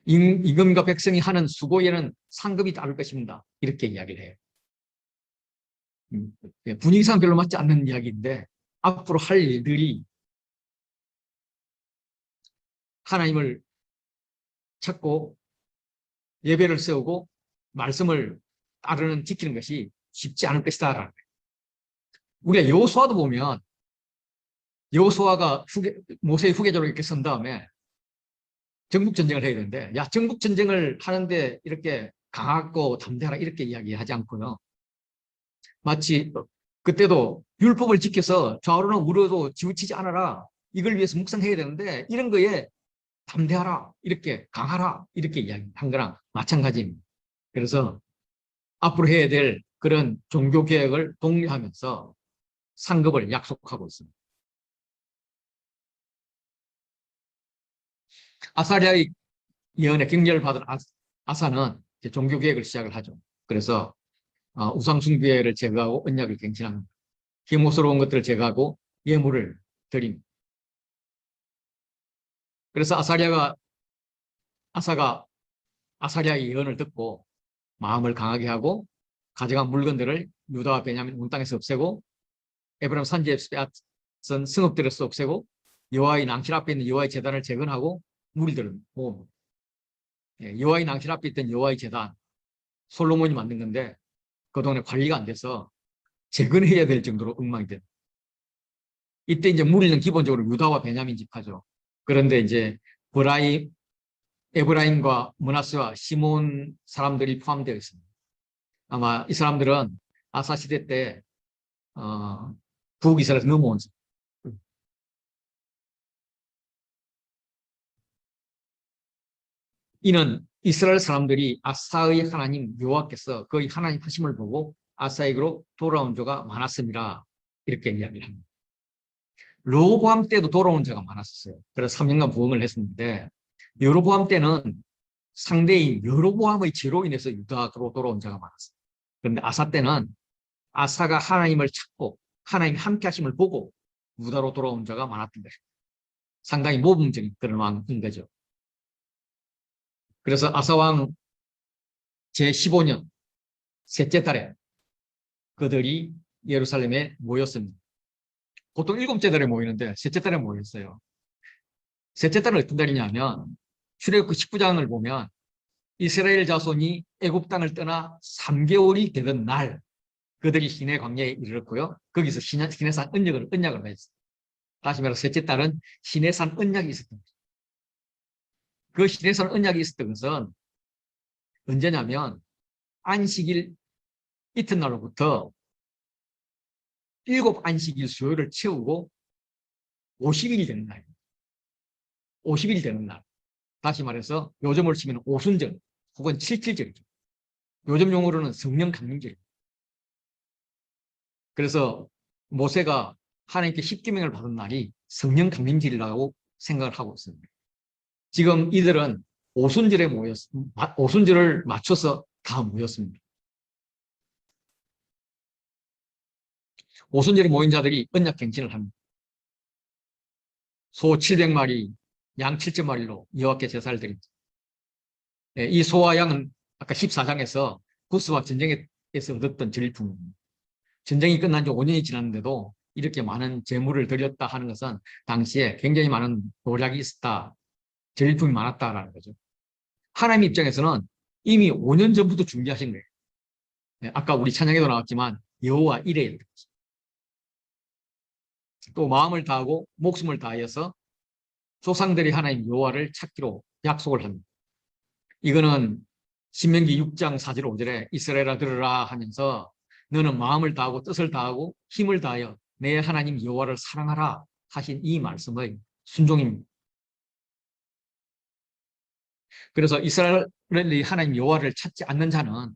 임금과 백성이 하는 수고에는 상급이 따를 것입니다. 이렇게 이야기를 해요. 분위기상 별로 맞지 않는 이야기인데 앞으로 할 일들이 하나님을 찾고 예배를 세우고 말씀을 따르는 지키는 것이 쉽지 않을 것이다. 우리가 여호수아도 보면 여호수아가 모세의 후계자로 이렇게 선 다음에 정복전쟁을 해야 되는데 정복전쟁을 하는데 이렇게 강하고 담대하라 이렇게 이야기하지 않고요. 마치 그때도 율법을 지켜서 좌우로는 우로도 지우치지 않아라. 이걸 위해서 묵상해야 되는데 이런 거에 담대하라, 이렇게 강하라 이렇게 이야기한 거랑 마찬가지입니다. 그래서 앞으로 해야 될 그런 종교개혁을 독려하면서 상급을 약속하고 있습니다. 아사랴의 예언에 격려를 받은 아사는 종교개혁을 시작을 하죠. 그래서 우상숭배를 제거하고 언약을 갱신합니다. 혐오스러운 것들을 제거하고 예물을 드립니다. 그래서 아사가 아사랴의 예언을 듣고 마음을 강하게 하고 가져간 물건들을 유다와 베냐민 온 땅에서 없애고 에브라임 산지에서 빼앗은 성읍들에서 없애고 여호와의 낭실 앞에 있는 여호와의 제단을 재건하고 무리들을 모읍니다. 여호와의 낭실 앞에 있던 여호와의 제단 솔로몬이 만든 건데 그동안에 관리가 안 돼서 재건해야 될 정도로 엉망이 됩니다. 이때 이제 무리는 기본적으로 유다와 베냐민 지파죠. 그런데 이제 에브라임과 므낫세와 시몬 사람들이 포함되어 있습니다. 아마 이 사람들은 아사 시대 때 북이스라엘에서 넘어온 이는 이스라엘 사람들이 아사의 하나님 여호와께서 그의 하나님 하심을 보고 아사에게로 돌아온 자가 많았습니다. 이렇게 이야기를 합니다. 르호보암 때도 돌아온 자가 많았었어요. 그래서 3년간 부흥을 했었는데 여로보암 때는 상대인 여로보암의 죄로 인해서 유다로 돌아온 자가 많았어요. 그런데 아사 때는 아사가 하나님을 찾고 하나님 함께 하심을 보고 유다로 돌아온 자가 많았던 것입니다. 상당히 모범적인 그런 왕인 거죠. 그래서 아사왕 제15년 셋째 달에 그들이 예루살렘에 모였습니다. 보통 일곱째 달에 모이는데 셋째 달에 모였어요. 셋째 달은 어떤 달이냐면 출애굽기 19장을 보면 이스라엘 자손이 애굽 땅을 떠나 3개월이 되던 날 그들이 시내 광야에 이르렀고요. 거기서 시내산 언약을 맺었어요. 다시 말해서 셋째 달은 시내산 언약이 있었던 거죠. 그 시내산 언약이 있었던 것은 언제냐면 안식일 이튿날로부터 7안식일 수요일을 채우고 50일이 되는 날입니다. 50일이 되는 날. 다시 말해서 요즘으로 치면 오순절 혹은 칠칠절이죠. 요즘 용어로는 성령 강림절입니다. 그래서 모세가 하나님께 십계명을 받은 날이 성령 강림절이라고 생각을 하고 있습니다. 지금 이들은 오순절을 맞춰서 다 모였습니다. 오순절에 모인 자들이 언약 갱신을 합니다. 소 700마리, 양 7,000마리로 여호와께 제사를 드립니다. 이 소와 양은 아까 14장에서 구스와 전쟁에서 얻었던 전리품입니다. 전쟁이 끝난 지 5년이 지났는데도 이렇게 많은 재물을 드렸다 하는 것은 당시에 굉장히 많은 노력이 있었다, 전리품이 많았다라는 거죠. 하나님 입장에서는 이미 5년 전부터 준비하신 거예요. 아까 우리 찬양에도 나왔지만 여호와 이레 또 마음을 다하고 목숨을 다하여서 조상들이 하나님 여호와를 찾기로 약속을 합니다. 이거는 신명기 6장 4절 5절에 이스라엘아 들으라 하면서 너는 마음을 다하고 뜻을 다하고 힘을 다하여 내 하나님 여호와를 사랑하라 하신 이 말씀의 순종입니다. 그래서 이스라엘이 하나님 여호와를 찾지 않는 자는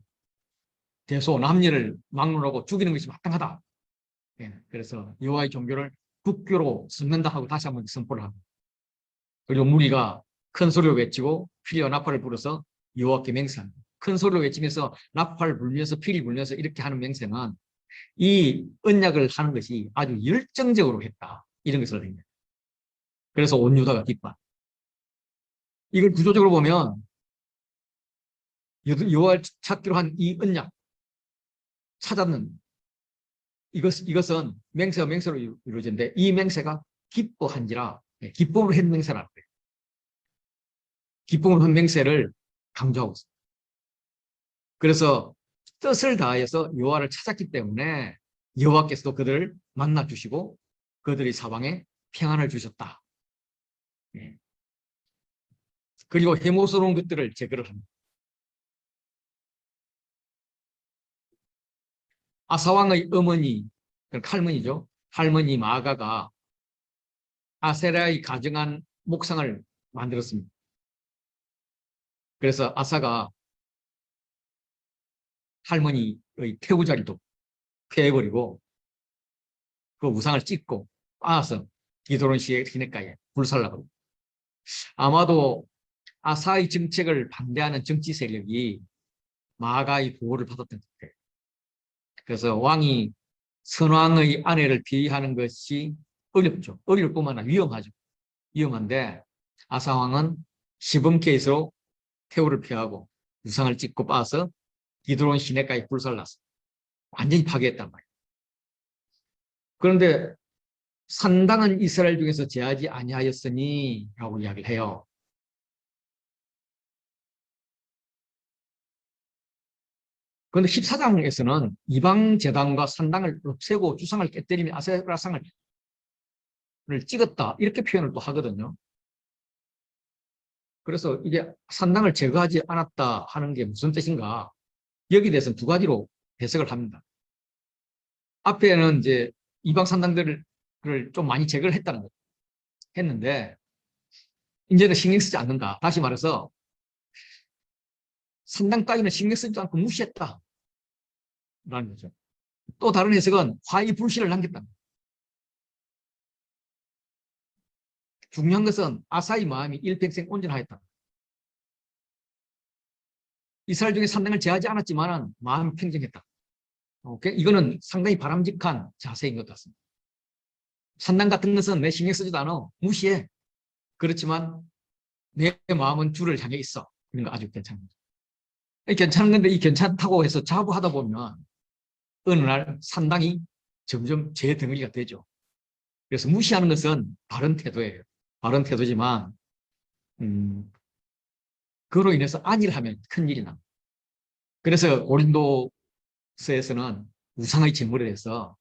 대소 남녀를 막론하고 죽이는 것이 마땅하다. 그래서 여호와의 종교를 국교로 삼는다 하고 다시 한번 선포를 합니다. 그리고 무리가 큰 소리로 외치고 피리와 나팔을 불어서 여호와께 맹세합니다. 큰 소리로 외치면서 나팔을 불면서 피리 불면서 이렇게 하는 맹세는 이 언약을 하는 것이 아주 열정적으로 했다. 이런 것을 합니다. 그래서 온 유다가 기뻐. 이걸 구조적으로 보면 여호와를 찾기로 한 이 언약 찾았는 이것은 맹세와 맹세로 이루어지는데 이 맹세가 기뻐한지라 기쁨으로 한 맹세라는 거예요. 기쁨으로 한 맹세를 강조하고 있습니다. 그래서 뜻을 다해서 여호와를 찾았기 때문에 여호와께서도 그들을 만나 주시고 그들이 사방에 평안을 주셨다. 그리고 해모스러운 것들을 제거를 합니다. 아사왕의 어머니, 할머니죠. 할머니 마가가 아세라의 가정한 목상을 만들었습니다. 그래서 아사가 할머니의 태우 자리도 폐해버리고 그 우상을 찢고 빻아서 기도론 시내가에 불살라고. 아마도 아사의 정책을 반대하는 정치 세력이 마가의 보호를 받았던 것 같아요. 그래서 왕이 선왕의 아내를 비하하는 것이 어렵죠. 어려울 뿐만 아니라 위험하죠. 위험한데 아사왕은 시범 케이스로 태우를 피하고 우상을 찍고 빠서 기드론 시내까지 불살랐어. 완전히 파괴했단 말이에요. 그런데 산당은 이스라엘 중에서 제하지 아니하였으니 라고 이야기를 해요. 그런데 14장에서는 이방 제단과 산당을 없애고 주상을 깨뜨리며 아세라상을 찍었다 이렇게 표현을 또 하거든요. 그래서 이게 산당을 제거하지 않았다 하는 게 무슨 뜻인가? 여기에 대해서는 두 가지로 해석을 합니다. 앞에는 이제 이방 산당들을 좀 많이 제거를 했다는 거죠. 했는데 이제는 신경 쓰지 않는다. 다시 말해서 산당 따위는 신경 쓰지 않고 무시했다 라는 거죠. 또 다른 해석은 화이불씨를 남겼다. 중요한 것은 아사의 마음이 일평생 온전하였다. 이스라엘 중에 산당을 제하지 않았지만 마음이 평정했다. 오케이? 이거는 상당히 바람직한 자세인 것 같습니다. 산당 같은 것은 내 신경 쓰지도 않아. 무시해. 그렇지만 내 마음은 주를 향해 있어. 이런 거 아주 괜찮은 거죠. 괜찮은 건데 이 괜찮다고 해서 자부하다 보면 어느 날 산당이 점점 제 덩어리가 되죠. 그래서 무시하는 것은 바른 태도예요. 바른 태도지만 그로 인해서 안일을 하면 큰일이 납니다. 그래서 고린도서에서는 우상의 제물에 대해서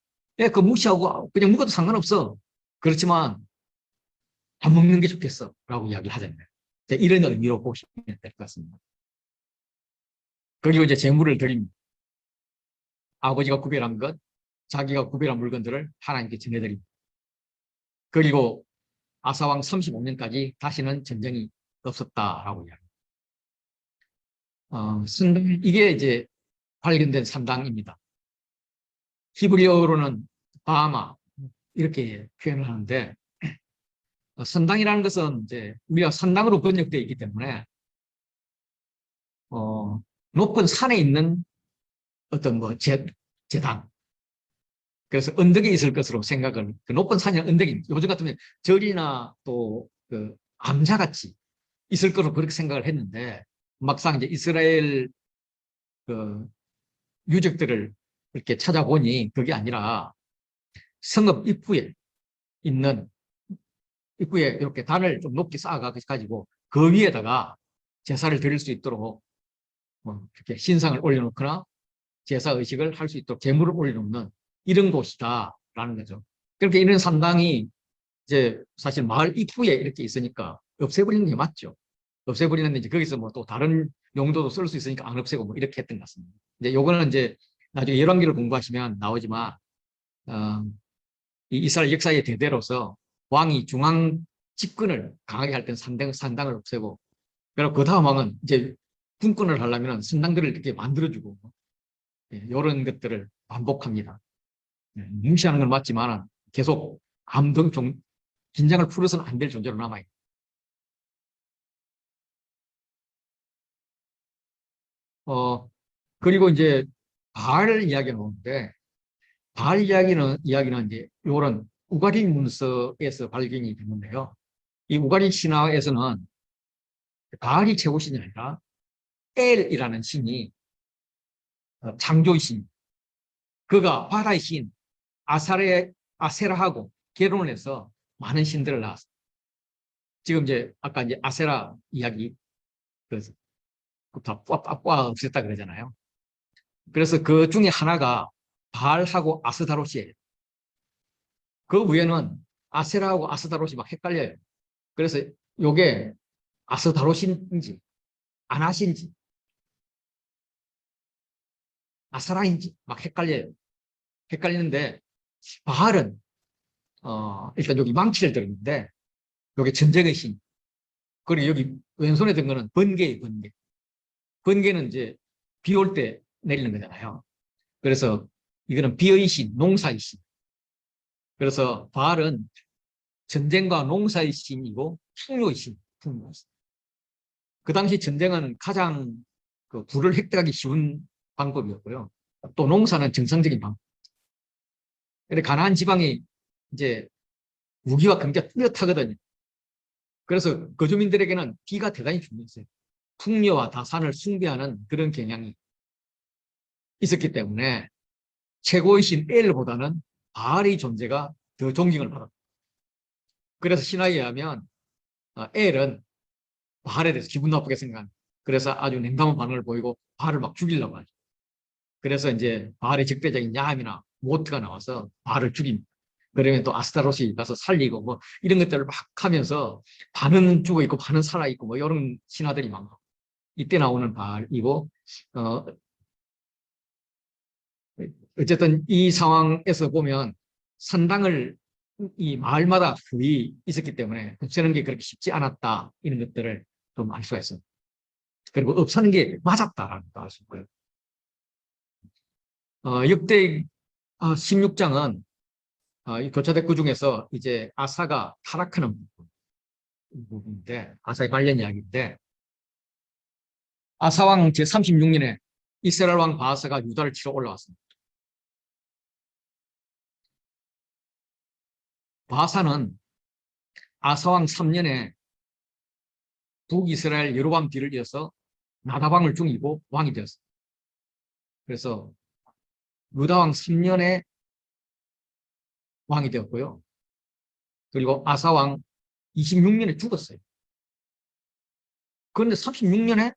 그 무시하고 그냥 먹어도 상관없어. 그렇지만 안 먹는 게 좋겠어 라고 이야기를 하잖아요. 이런 의미로 보시면 될 것 같습니다. 그리고 이제 제물을 드립니다. 아버지가 구별한 것, 자기가 구별한 물건들을 하나님께 전해드립니다. 그리고 아사왕 35년까지 다시는 전쟁이 없었다라고 이야기합니다. 이게 이제 발견된 산당입니다. 히브리어로는 바하마 이렇게 표현을 하는데 산당이라는 것은 이제 우리가 산당으로 번역되어 있기 때문에 높은 산에 있는 어떤 뭐 제당 그래서 언덕에 있을 것으로 생각을 그 높은 산이나 언덕이 요즘 같으면 절이나 또 그 암자같이 있을 것으로 그렇게 생각을 했는데 막상 이제 이스라엘 그 유적들을 이렇게 찾아보니 그게 아니라 성읍 입구에 있는 입구에 이렇게 단을 좀 높게 쌓아가지고 그 위에다가 제사를 드릴 수 있도록 뭐 이렇게 신상을 올려놓거나 제사 의식을 할 수 있도록 제물을 올려놓는 이런 곳이다라는 거죠. 그렇게 이런 산당이 이제 사실 마을 입구에 이렇게 있으니까 없애버리는 게 맞죠. 없애버리는데 이제 거기서 뭐 또 다른 용도도 쓸 수 있으니까 안 없애고 뭐 이렇게 했던 것 같습니다. 이제 요거는 이제 나중에 열왕기를 공부하시면 나오지만 이 이스라엘 역사의 대대로서 왕이 중앙 집권을 강하게 할 때는 산당을 없애고 그리고 그 다음 왕은 이제 군권을 하려면 산당들을 이렇게 만들어주고 이런 것들을 반복합니다. 무시하는 건 맞지만 계속 감동 긴장을 풀어서는 안 될 존재로 남아있다. 그리고 이제 바알 이야기가 나오는데 바알 이야기는 이제 이런 우가리 문서에서 발견이 됐는데요. 이 우가리 신화에서는 바알이 최고신이 아니라 엘이라는 신이 창조의 신, 그가 바다의 신 아세라하고 결혼을 해서 많은 신들을 낳았어요. 지금 이제 아까 이제 아세라 이야기 다 없앴다 그러잖아요. 그래서 그 중에 하나가 바알하고 아스다롯이에요. 그 위에는 아세라하고 아스다롯이 막 헷갈려요. 그래서 요게 아스다롯인지 아나신지 아사라인지 막 헷갈려요. 헷갈리는데 바알은 일단 여기 망치를 들었는데 여기 전쟁의 신. 그리고 여기 왼손에 든 거는 번개의 번개. 번개는 이제 비 올 때 내리는 거잖아요. 그래서 이거는 비의 신, 농사의 신. 그래서 바알은 전쟁과 농사의 신이고 풍요의 신. 그 당시 전쟁은 가장 그 부를 획득하기 쉬운 방법이었고요. 또 농사는 정상적인 방법. 근데 가나안 지방이 이제 무기가 굉장히 뚜렷하거든요. 그래서 거주민들에게는 비가 대단히 중요했어요. 풍요와 다산을 숭배하는 그런 경향이 있었기 때문에 최고의 신 엘보다는 바알의 존재가 더 존경을 받았다. 그래서 신화에 의하면 엘은 바알에 대해서 기분 나쁘게 생각합니다. 그래서 아주 냉담한 반응을 보이고 바알을 막 죽이려고 하죠. 그래서 이제 바알의 적대적인 야함이나 모트가 나와서 바알을 죽입니다. 그러면 또 아스타롯이 가서 살리고 뭐 이런 것들을 막 하면서 반은 죽어 있고 반은 살아 있고 뭐 이런 신화들이 많고 이때 나오는 바알이고 어쨌든 이 상황에서 보면 산당을 이 마을마다 거의 있었기 때문에 없애는 게 그렇게 쉽지 않았다 이런 것들을 좀 알 수가 있습니다. 그리고 없애는 게 맞았다라는 것도 알 수 있고요. 역대 16장은 이 교차대꾸 중에서 이제 아사가 타락하는 부분인데 아사의 관련 이야기인데 아사왕 제36년에 이스라엘 왕 바하사가 유다를 치러 올라왔습니다. 바하사는 아사왕 3년에 북이스라엘 여로보암 뒤를 이어서 나다방을 중이고 왕이 되었습니다. 그래서 유다왕 3년에 왕이 되었고요. 그리고 아사왕 26년에 죽었어요. 그런데 36년에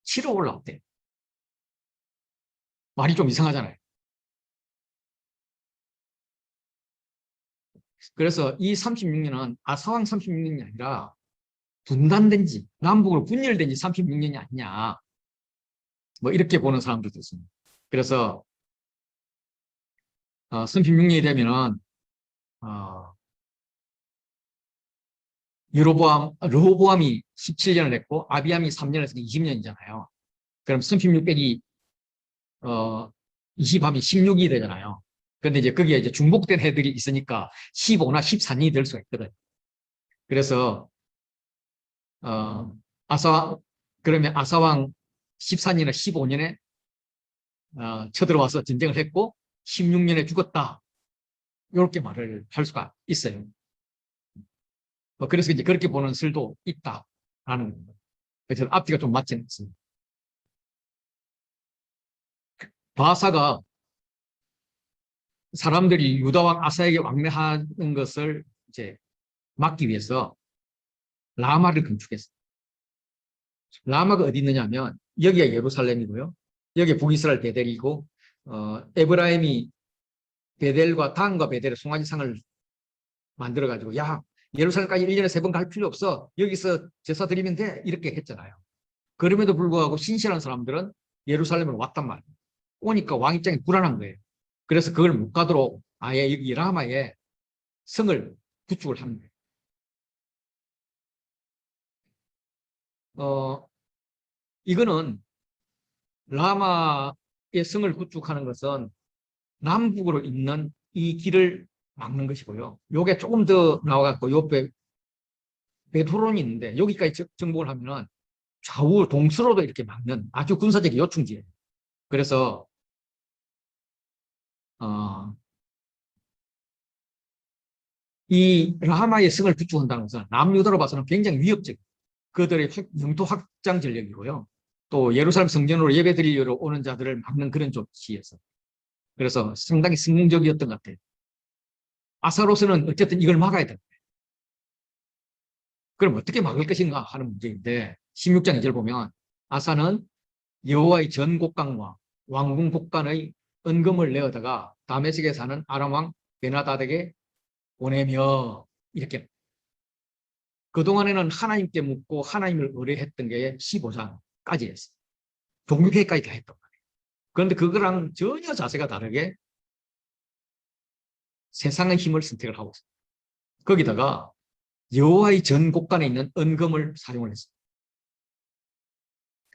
치러 올라왔대요. 말이 좀 이상하잖아요. 그래서 이 36년은 아사왕 36년이 아니라 분단된 지, 남북으로 분열된 지 36년이 아니냐. 뭐 이렇게 보는 사람들도 있습니다. 그래서 36년이 되면은 르호보암이 17년을 했고 아비암이 3년을 했으니 20년이잖아요. 그럼 36 빼기 20하면 16이 되잖아요. 그런데 이제 거기에 이제 중복된 해들이 있으니까 15나 14년이 될 수가 있거든. 그래서 그러면 아사왕 14년이나 15년에 쳐들어와서 전쟁을 했고 16년에 죽었다. 이렇게 말을 할 수가 있어요. 그래서 이제 그렇게 보는 설도 있다라는 겁니다. 그래서 앞뒤가 좀 맞지는 않습니다. 바사가 사람들이 유다왕 아사에게 왕래하는 것을 이제 막기 위해서 라마를 건축했어요. 라마가 어디 있느냐면 여기가 예루살렘이고요. 여기 북이스라엘 베델이고 에브라임이 베델과 단과 베델의 송아지상을 만들어가지고 야 예루살렘까지 1년에 3번 갈 필요 없어. 여기서 제사 드리면 돼. 이렇게 했잖아요. 그럼에도 불구하고 신실한 사람들은 예루살렘을 왔단 말이에요. 오니까 왕 입장이 불안한 거예요. 그래서 그걸 못 가도록 아예 여기 라마에 성을 구축을 합니다. 이거는 라마의 성을 구축하는 것은 남북으로 있는 이 길을 막는 것이고요. 요게 조금 더 나와갖고 옆에 베토론이 있는데 여기까지 정복을 하면은 좌우 동서로도 이렇게 막는 아주 군사적 요충지예요. 그래서 이 라마의 성을 구축한다는 것은 남유다로 봐서는 굉장히 위협적. 그들의 영토 확장 전략이고요. 또 예루살렘 성전으로 예배드리러 오는 자들을 막는 그런 조치였어. 그래서 상당히 성공적이었던 것 같아요. 아사로스는 어쨌든 이걸 막아야 된다. 그럼 어떻게 막을 것인가 하는 문제인데 16장 2절 보면 아사는 여호와의 전 곡간과 왕궁 곡간의 은금을 내어다가 다메섹에 사는 아람 왕 베나다덱에게 보내며 이렇게 그동안에는 하나님께 묻고 하나님을 의뢰했던 게 15장까지 했어요. 종교회까지 다 했단 말이에요. 그런데 그거랑 전혀 자세가 다르게 세상의 힘을 선택을 하고 있어요. 거기다가 여호와의 전 곡간에 있는 은금을 사용을 했어요.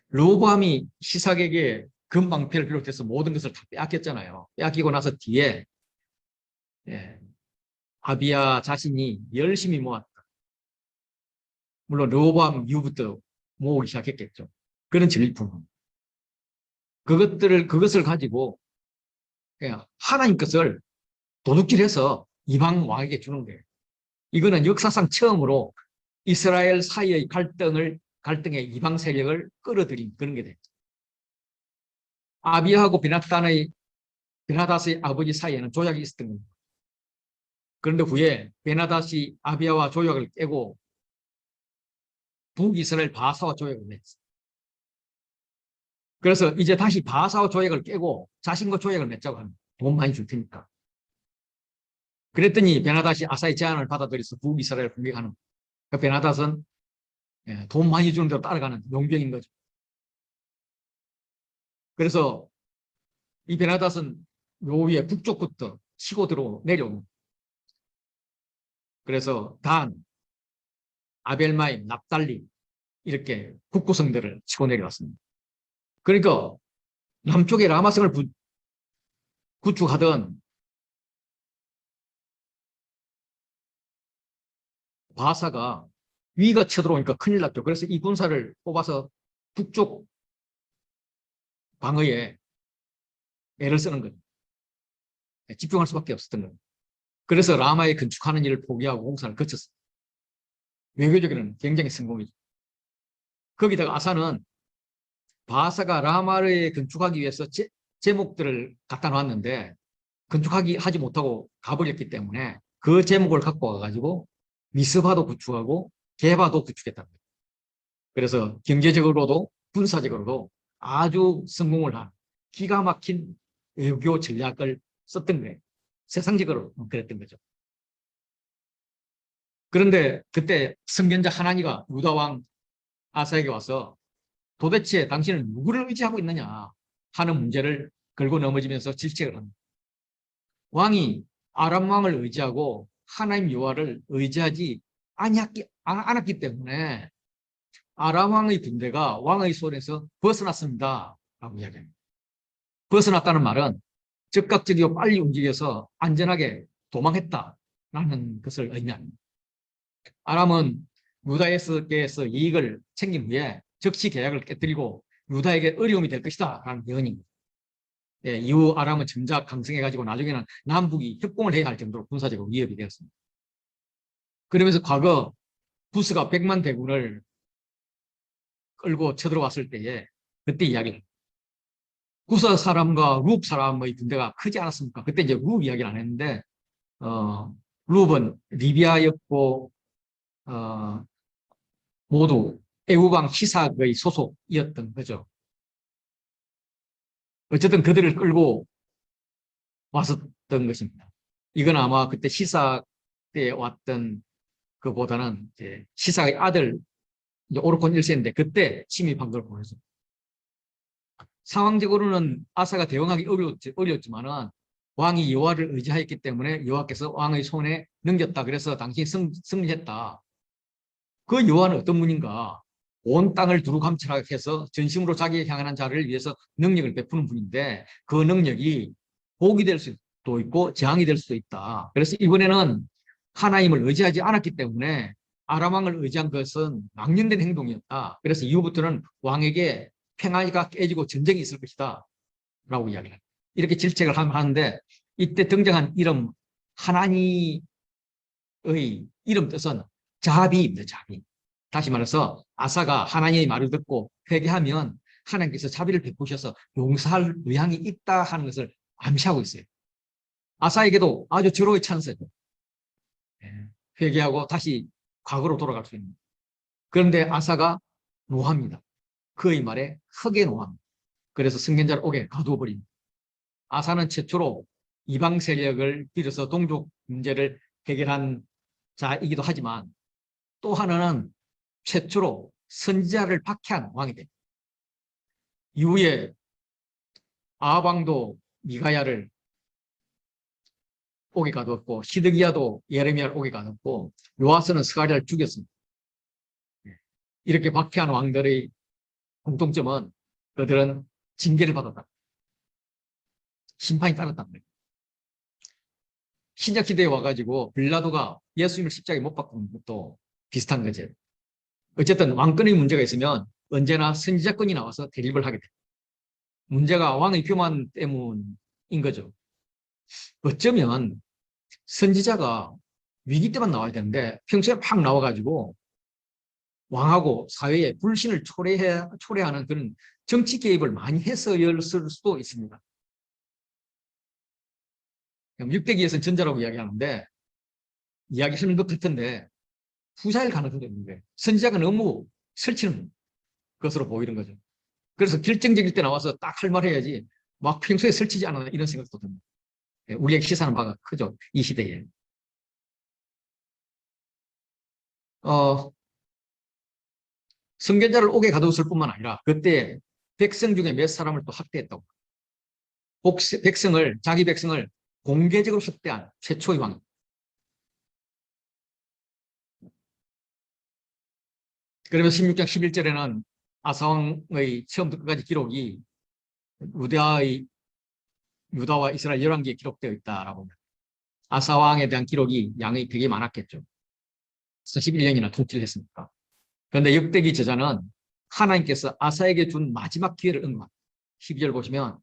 르호보암이 시삭에게 금방패를 비롯해서 모든 것을 다 빼앗겼잖아요. 빼앗기고 나서 뒤에 아비야 자신이 열심히 모았다. 물론 르호보암 이후부터 모으기 시작했겠죠. 그런 전리품. 그것을 가지고 그냥 하나님 것을 도둑질해서 이방 왕에게 주는 거예요. 이거는 역사상 처음으로 이스라엘 사이의 갈등의 이방 세력을 끌어들인 그런 게 됐죠. 아비야하고 베나닷의 아버지 사이에는 조약이 있었던 겁니다. 그런데 후에 베나닷이 아비야와 조약을 깨고 북이스라엘 바사와 조약을 맺었어요. 그래서 이제 다시 바사와 조약을 깨고 자신과 조약을 맺자고 합니다. 돈 많이 줄 테니까. 그랬더니 베나닷이 아사의 제안을 받아들여서 북이스라엘을 공격하는 거예요. 그 베나닷은 돈 많이 주는 대로 따라가는 용병인 거죠. 그래서 이 베나닷은 요 위에 북쪽부터 치고 내려오는 거예요. 그래서 단, 아벨마임, 납달리 이렇게 북구성들을 치고 내려왔습니다. 그러니까 남쪽에 라마성을 구축하던 바사가 위가 쳐들어오니까 큰일 났죠. 그래서 이 군사를 뽑아서 북쪽 방어에 애를 쓰는 거예요. 집중할 수밖에 없었던 거예요. 그래서 라마에 건축하는 일을 포기하고 공사를 거쳤어요. 외교적으로는 굉장히 성공이죠. 거기다가 아사는 바사가 라마를 건축하기 위해서 제목들을 갖다 놨는데 하지 못하고 가버렸기 때문에 그 제목을 갖고 와가지고 미스바도 구축하고 게바도 구축했답니다. 그래서 경제적으로도 군사적으로도 아주 성공을 한 기가 막힌 외교 전략을 썼던 거예요. 세상적으로 그랬던 거죠. 그런데 그때 선견자 하나니가 유다왕 아사에게 와서 도대체 당신은 누구를 의지하고 있느냐 하는 문제를 걸고 넘어지면서 질책을 합니다. 왕이 아람 왕을 의지하고 하나님 여호와를 의지하지 않았기 때문에 아람 왕의 군대가 왕의 손에서 벗어났습니다. 라고 이야기합니다. 벗어났다는 말은 즉각적이고 빨리 움직여서 안전하게 도망했다라는 것을 의미합니다. 아람은 유다에게서 이익을 챙긴 후에 적시 계약을 깨뜨리고 유다에게 어려움이 될 것이다 라는 예언입니다. 예, 이후 아람은 정작 강성해가지고 나중에는 남북이 협공을 해야 할 정도로 군사적으로 위협이 되었습니다. 그러면서 과거 부스가 100만 대군을 끌고 쳐들어왔을 때에 그때 이야기를 구사 사람과 룹 사람의 군대가 크지 않았습니까? 그때 이제 룹 이야기를 안 했는데 룹은 리비아였고 모두 애국왕 시삭의 소속이었던 거죠. 어쨌든 그들을 끌고 왔었던 것입니다. 이건 아마 그때 시삭 때 왔던 그보다는 이제 시삭의 아들 오르콘 1세인데 그때 침입한 걸 보여서 상황적으로는 아사가 대응하기 어려웠지만은 왕이 여호와를 의지하였기 때문에 여호와께서 왕의 손에 넘겼다. 그래서 당신이 승리했다. 그 여호와는 어떤 분인가? 온 땅을 두루감찰하게 해서 전심으로 자기에 향하는 자를 위해서 능력을 베푸는 분인데 그 능력이 복이 될 수도 있고 재앙이 될 수도 있다. 그래서 이번에는 하나님을 의지하지 않았기 때문에 아람 왕을 의지한 것은 망령된 행동이었다. 그래서 이후부터는 왕에게 평화가 깨지고 전쟁이 있을 것이다. 라고 이야기합니다. 이렇게 질책을 하는데 이때 등장한 이름 하나님의 이름 뜻은 자비입니다. 자비. 다시 말해서 아사가 하나님의 말을 듣고 회개하면 하나님께서 자비를 베푸셔서 용서할 의향이 있다 하는 것을 암시하고 있어요. 아사에게도 아주 절호의 찬스죠. 회개하고 다시 과거로 돌아갈 수 있는. 그런데 아사가 노합니다. 그의 말에 크게 노합니다. 그래서 승견자를 옥에 가두어 버립니다. 아사는 최초로 이방 세력을 빌어서 동족 문제를 해결한 자이기도 하지만 또 하나는 최초로 선지자를 박해한 왕이 됩니다. 이후에 아합 왕도 미가야를 옥에 가두었고 시드기야도 예레미야를 옥에 가두었고 요아스는 스가랴를 죽였습니다. 이렇게 박해한 왕들의 공통점은 그들은 징계를 받았다. 심판이 따랐단 말이에요. 신약 시대에 와가지고 빌라도가 예수님을 십자가에 못 박은 것도 비슷한 거죠. 어쨌든 왕권의 문제가 있으면 언제나 선지자권이 나와서 대립을 하게 됩니다. 문제가 왕의 교만 때문인 거죠. 어쩌면 선지자가 위기 때만 나와야 되는데 평소에 막 나와가지고 왕하고 사회에 불신을 초래하는 그런 정치 개입을 많이 해서였을 수도 있습니다. 육대기에서는 전자라고 이야기하는데 이야기하는 것 같은데 후자일 가능성도 있는 거예요. 선지자가 너무 설치는 것으로 보이는 거죠. 그래서 결정적일 때 나와서 딱 할 말 해야지 막 평소에 설치지 않아 이런 생각도 듭니다. 우리에게 시사하는 바가 크죠. 이 시대에. 선견자를 옥에 가두었을 뿐만 아니라 그때 백성 중에 몇 사람을 또 학대했다고. 자기 백성을 공개적으로 학대한 최초의 왕. 그러면서 16장 11절에는 아사왕의 처음부터 끝까지 기록이 유다와 이스라엘 11개에 기록되어 있다라고. 아사왕에 대한 기록이 양이 되게 많았겠죠. 41년이나 통치를 했으니까. 그런데 역대기 저자는 하나님께서 아사에게 준 마지막 기회를 응한 12절 보시면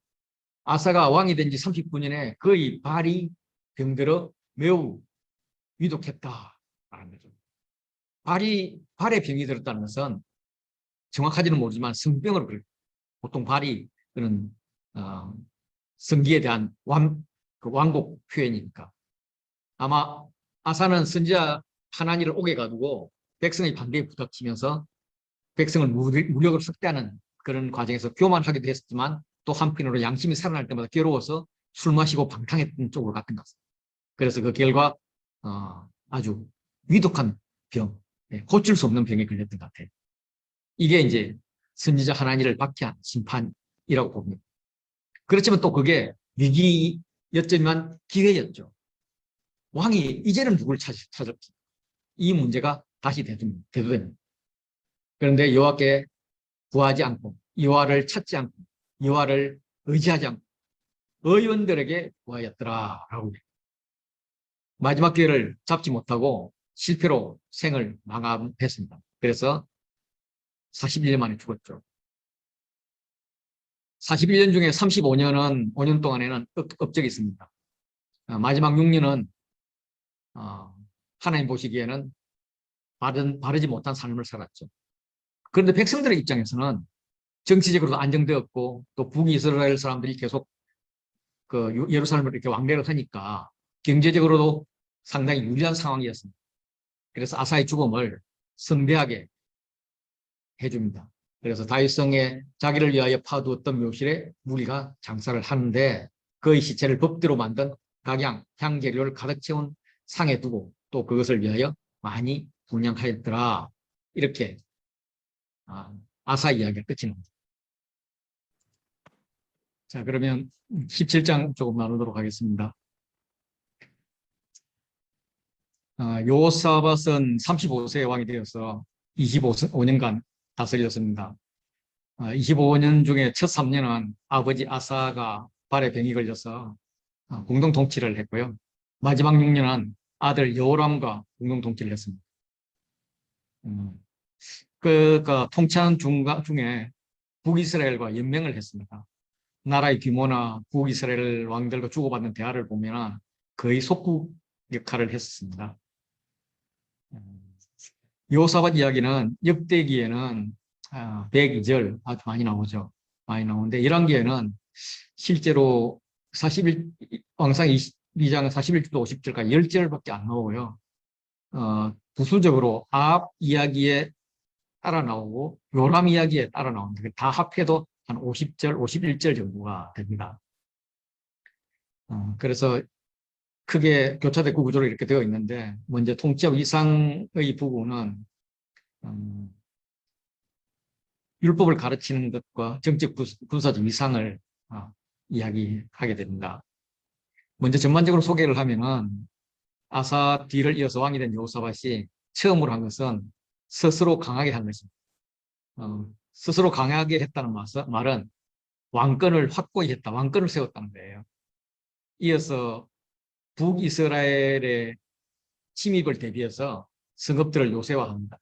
아사가 왕이 된 지 39년에 그의 발이 병들어 매우 위독했다라는 거죠. 발에 병이 들었다는 것은 정확하지는 모르지만 성병으로 그래요. 보통 발이 그런 성기에 대한 완곡 표현이니까. 아마 아사는 선지자 하나니를 옥에 가두고 백성의 반대에 부닥치면서 백성을 무력으로 삭대하는 그런 과정에서 교만하기도 했지만 또 한편으로 양심이 살아날 때마다 괴로워서 술 마시고 방탕했던 쪽으로 갔던 것 같습니다. 그래서 그 결과 아주 위독한 병, 고칠 수 없는 병에 걸렸던 것 같아요. 이게 이제 선지자 하나니를 박해한 심판이라고 봅니다. 그렇지만 또 그게 위기였지만 기회였죠. 왕이 이제는 누굴 찾을지 이 문제가 다시 대두됩니다. 그런데 여호와께 구하지 않고 여호와를 찾지 않고 여호와를 의지하지 않고 의원들에게 구하였더라라고 해요. 마지막 기회를 잡지 못하고 실패로 생을 마감했습니다. 그래서 41년 만에 죽었죠. 41년 중에 35년은 5년 동안에는 업적이 있습니다. 마지막 6년은 하나님 보시기에는 바르지 못한 삶을 살았죠. 그런데 백성들의 입장에서는 정치적으로도 안정되었고 또 북이스라엘 사람들이 계속 그 예루살렘을 이렇게 왕래를 하니까 경제적으로도 상당히 유리한 상황이었습니다. 그래서 아사의 죽음을 성대하게 해줍니다. 그래서 다윗성에 자기를 위하여 파두었던 묘실에 무리가 장사를 하는데 그의 시체를 법대로 만든 각양, 향재료를 가득 채운 상에 두고 또 그것을 위하여 많이 분양하였더라. 이렇게 아사 이야기가 끝이 납니다. 자, 그러면 17장 조금 나누도록 하겠습니다. 여호사밧은 35세의 왕이 되어서 25년간 다스렸습니다. 25년 중에 첫 3년은 아버지 아사가 발에 병이 걸려서 공동 통치를 했고요. 마지막 6년은 아들 여호람과 공동 통치를 했습니다. 그 통치하는 중에 북이스라엘과 연맹을 했습니다. 나라의 규모나 북이스라엘 왕들과 주고받는 대화를 보면 거의 속국 역할을 했습니다. 여호사밧 이야기는 역대기에는 102절 아주 많이 나오죠. 많이 나오는데 11기에는 실제로 왕상 22장 41절부터 50절까지 10절밖에 안 나오고요. 부수적으로 아합 이야기에 따라 나오고 요람 이야기에 따라 나오는데 다 합해도 한 50절, 51절 정도가 됩니다. 그래서 크게 교차됐고 구조로 이렇게 되어 있는데 먼저 통치업 이상의 부분은 율법을 가르치는 것과 정책 군사적 위상을 이야기하게 됩니다. 먼저 전반적으로 소개를 하면은 아사 뒤를 이어서 왕이 된 여호사밧이 처음으로 한 것은 스스로 강하게 한 것입니다. 스스로 강하게 했다는 말은 왕권을 확고히 했다, 왕권을 세웠다는 거예요. 이어서 북이스라엘의 침입을 대비해서 성읍들을 요새화합니다.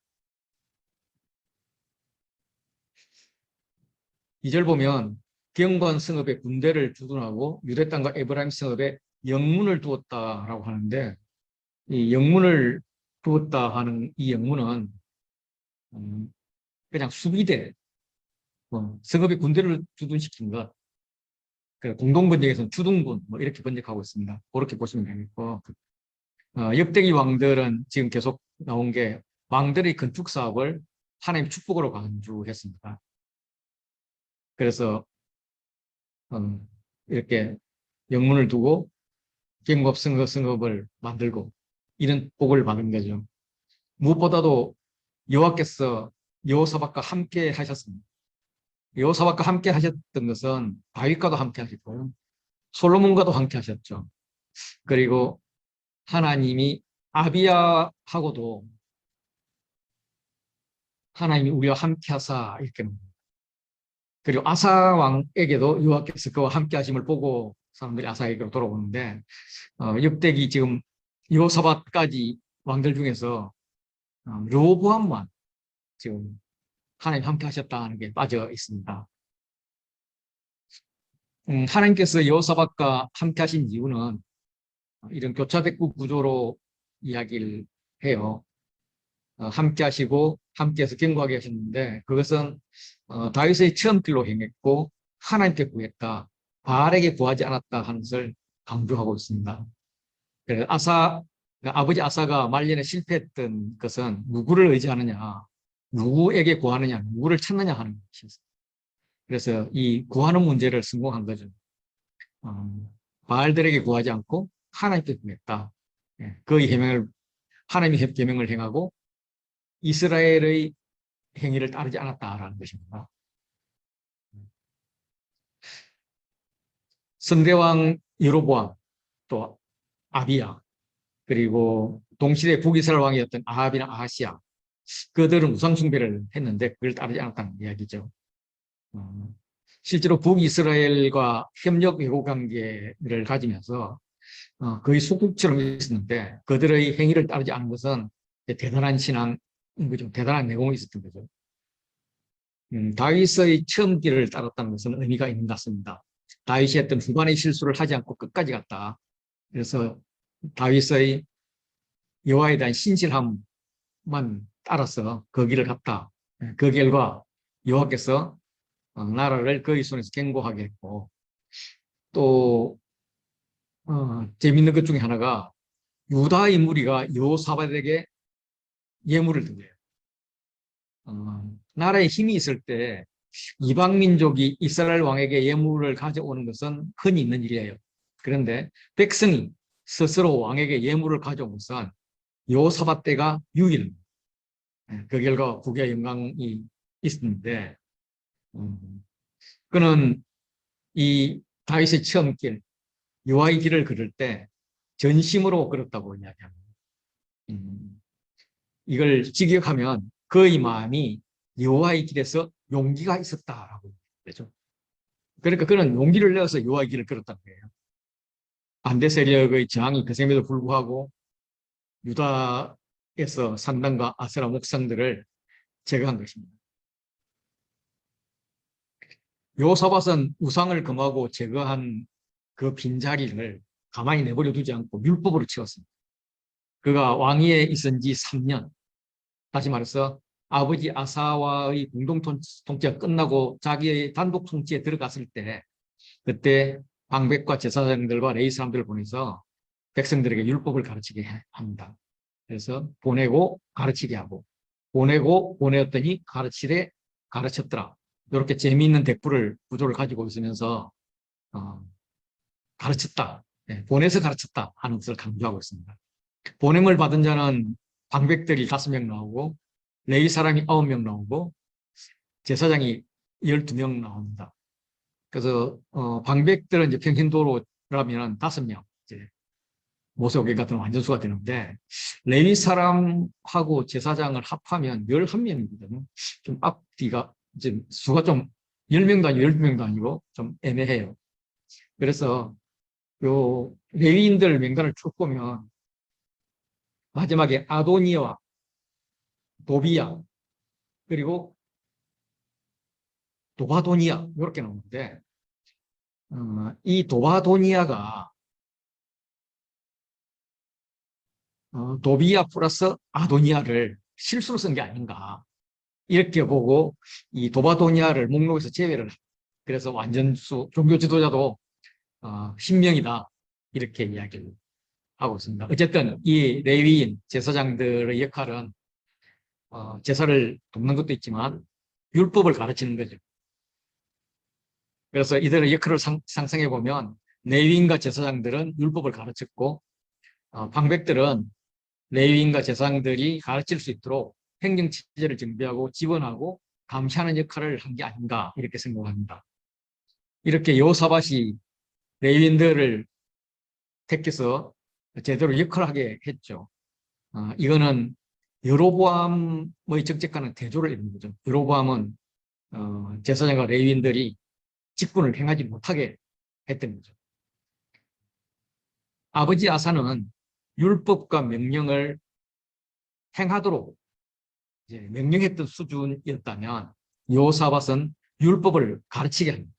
2절 보면 경관 성읍에 군대를 주둔하고 유대 땅과 에브라임 성읍에 영문을 두었다라고 하는데 이 영문을 두었다 하는 이 영문은 그냥 수비대, 성읍의 군대를 주둔시킨 것, 그 공동번역에서는 주둔군, 뭐 이렇게 번역하고 있습니다. 그렇게 보시면 되겠고, 역대기 왕들은 지금 계속 나온 게 왕들의 건축 사업을 하나님의 축복으로 간주했습니다. 그래서 이렇게 영문을 두고 경법 성읍을 만들고 이런 복을 받은 거죠. 무엇보다도 여호와께서 여호사밧과 함께 하셨습니다. 여호사밧과 함께 하셨던 것은 다윗과도 함께 하셨고요. 솔로몬과도 함께 하셨죠. 그리고 하나님이 아비야하고도 하나님이 우리와 함께 하사 이렇게 말 그리고 아사 왕에게도 여호와께서 그와 함께 하심을 보고 사람들이 아사에게로 돌아오는데 역대기 지금 여호사밧까지 왕들 중에서 르호보암만 지금 하나님 함께 하셨다는 게 빠져 있습니다. 하나님께서 여호사밧과 함께 하신 이유는 이런 교차대국 구조로 이야기를 해요. 함께 하시고 함께해서 견고하게 하셨는데 그것은 다윗의 처음길로 행했고 하나님께 구했다. 바알에게 구하지 않았다 하는 것을 강조하고 있습니다. 그래서 아버지 아사가 말년에 실패했던 것은 누구를 의지하느냐, 누구에게 구하느냐, 누구를 찾느냐 하는 것이었습니다. 그래서 이 구하는 문제를 성공한 거죠. 바알들에게 구하지 않고 하나님께 구했다. 그의 계명을 하나님의 계명을 행하고 이스라엘의 행위를 따르지 않았다라는 것입니다. 선대왕 여로보암, 또 아비야, 그리고 동시대 북이스라엘 왕이었던 아합이나 아하시야, 그들은 우상 숭배를 했는데 그걸 따르지 않았다는 이야기죠. 실제로 북이스라엘과 협력 외교 관계를 가지면서 거의 소국처럼 있었는데 그들의 행위를 따르지 않은 것은 대단한 신앙인 거죠. 대단한 내공이 있었던 거죠. 다윗의 처음 길을 따랐다는 것은 의미가 있는 것 같습니다. 다윗이 했던 후반의 실수를 하지 않고 끝까지 갔다. 그래서 다윗의 여호와에 대한 신실함만 따라서 그 길을 갔다. 그 결과 여호와께서 나라를 그의 손에서 견고하게 했고 또 재밌는 것 중에 하나가 유다의 무리가 여호사밧에게 예물을 드려요. 나라에 힘이 있을 때 이방 민족이 이스라엘 왕에게 예물을 가져오는 것은 흔히 있는 일이에요. 그런데 백성이 스스로 왕에게 예물을 가져온 것은 여호사밧 때가 유일합니다. 그 결과 국의 영광이 있었는데 그는 이 다윗의 처음 길 여호와의 길을 걸을 때 전심으로 걸었다고 이야기합니다. 이걸 직역하면 그의 마음이 여호와의 길에서 용기가 있었다라고 되죠. 그러니까 그는 용기를 내어서 여호와의 길을 걸었다는 거예요. 반대 세력의 저항이 거셈에도 불구하고 유다에서 산당과 아세라 목상들을 제거한 것입니다. 여호사밧은 우상을 금하고 제거한 그 빈자리를 가만히 내버려 두지 않고 율법으로 채웠습니다. 그가 왕위에 있은 지 3년, 다시 말해서 아버지 아사와의 공동통치가 끝나고 자기의 단독 통치에 들어갔을 때 그때 방백과 제사장들과 레위 사람들을 보내서 백성들에게 율법을 가르치게 합니다. 그래서 보내고 가르치게 하고 보내고 보내었더니 가르치되 가르쳤더라. 이렇게 재미있는 대꾸를 구조를 가지고 있으면서 가르쳤다. 보내서 가르쳤다 하는 것을 강조하고 있습니다. 보냄을 받은 자는 방백들이 5명 나오고 레위 사람이 9명 나오고 제사장이 12명 나옵니다. 그래서 방백들은 이제 평신도로라면 5명, 이제 모세오경 같은 완전수가 되는데 레위 사람하고 제사장을 합하면 11명이거든요. 좀 앞뒤가 이제 수가 좀 10명도 아니고 12명도 아니고 좀 애매해요. 그래서 요 레위인들 명단을 쭉 보면 마지막에 아도니아와 도비야 그리고 도바도니아 이렇게 나오는데 이 도바도니아가 도비야 플러스 아도니아를 실수로 쓴 게 아닌가. 이렇게 보고 이 도바도니아를 목록에서 제외를 그래서 완전 종교 지도자도 신명이다 이렇게 이야기를 하고 있습니다. 어쨌든 이 레위인 제사장들의 역할은 제사를 돕는 것도 있지만 율법을 가르치는 거죠. 그래서 이들의 역할을 상상해 보면 레위인과 제사장들은 율법을 가르쳤고 방백들은 레위인과 제사장들이 가르칠 수 있도록 행정 체제를 정비하고 지원하고 감시하는 역할을 한 게 아닌가 이렇게 생각합니다. 이렇게 여호사밧이 레위인들을 택해서 제대로 역할을 하게 했죠. 이거는 여로보암의 정책과는 대조를 이루는 거죠. 여로보암은 제사장과 레위인들이 직분을 행하지 못하게 했던 거죠. 아버지 아사는 율법과 명령을 행하도록 이제 명령했던 수준이었다면 여호사밧은 율법을 가르치게 합니다.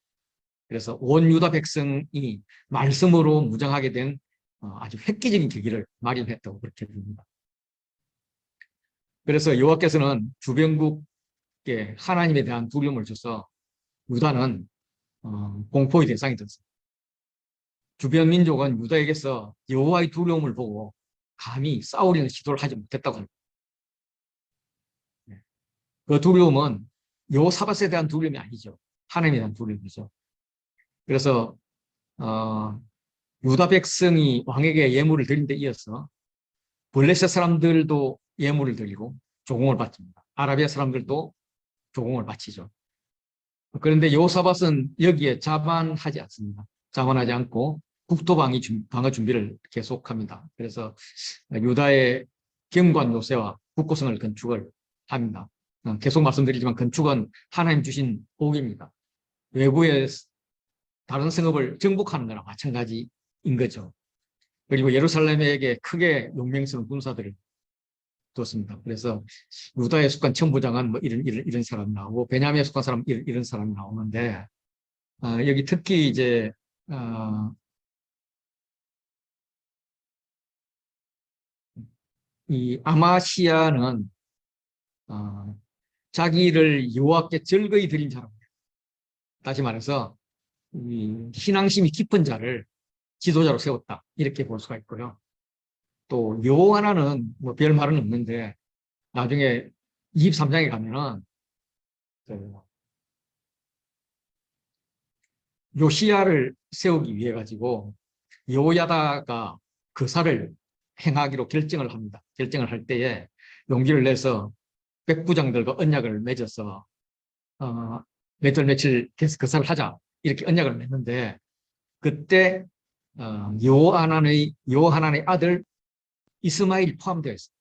그래서 온 유다 백성이 말씀으로 무장하게 된 아주 획기적인 계기를 마련했다고 그렇게 봅니다. 그래서 여호와께서는 주변국에 하나님에 대한 두려움을 줘서 유다는 공포의 대상이 됐습니다. 주변 민족은 유다에게서 여호와의 두려움을 보고 감히 싸우려는 시도를 하지 못했다고 합니다. 그 두려움은 여호사밧에 대한 두려움이 아니죠. 하나님에 대한 두려움이죠. 그래서 유다 백성이 왕에게 예물을 드린 데 이어서 블레셋 사람들도 예물을 드리고 조공을 바칩니다. 아라비아 사람들도 조공을 바치죠. 그런데 여호사밧은 여기에 자만하지 않습니다. 자만하지 않고 국토방위 방어 준비를 계속합니다. 그래서 유다의 경관 요새와 국고성을 건축을 합니다. 계속 말씀드리지만 건축은 하나님 주신 복입니다. 외부의 다른 성읍을 정복하는 거나 마찬가지인 거죠. 그리고 예루살렘에게 크게 용맹스러운 군사들을 뒀습니다. 그래서 유다에 속한 천부장은 뭐 이런 사람이 나오고 베냐민에 속한 사람 이런 사람이 나오는데 여기 특히 이제 이 아마시아는 자기를 여호와께 즐거이 드린 사람입니다. 다시 말해서 신앙심이 깊은 자를 지도자로 세웠다 이렇게 볼 수가 있고요. 또 여호와나는 뭐 별 말은 없는데 나중에 23장에 가면은 요시야를 세우기 위해 가지고 여호야다가 거사를 행하기로 결정을 합니다. 결정을 할 때에 용기를 내서 백부장들과 언약을 맺어서 몇 달 며칠 계속 거사를 하자 이렇게 언약을 맺는데 그때 요하난의 아들 이스마일 포함되어 있습니다.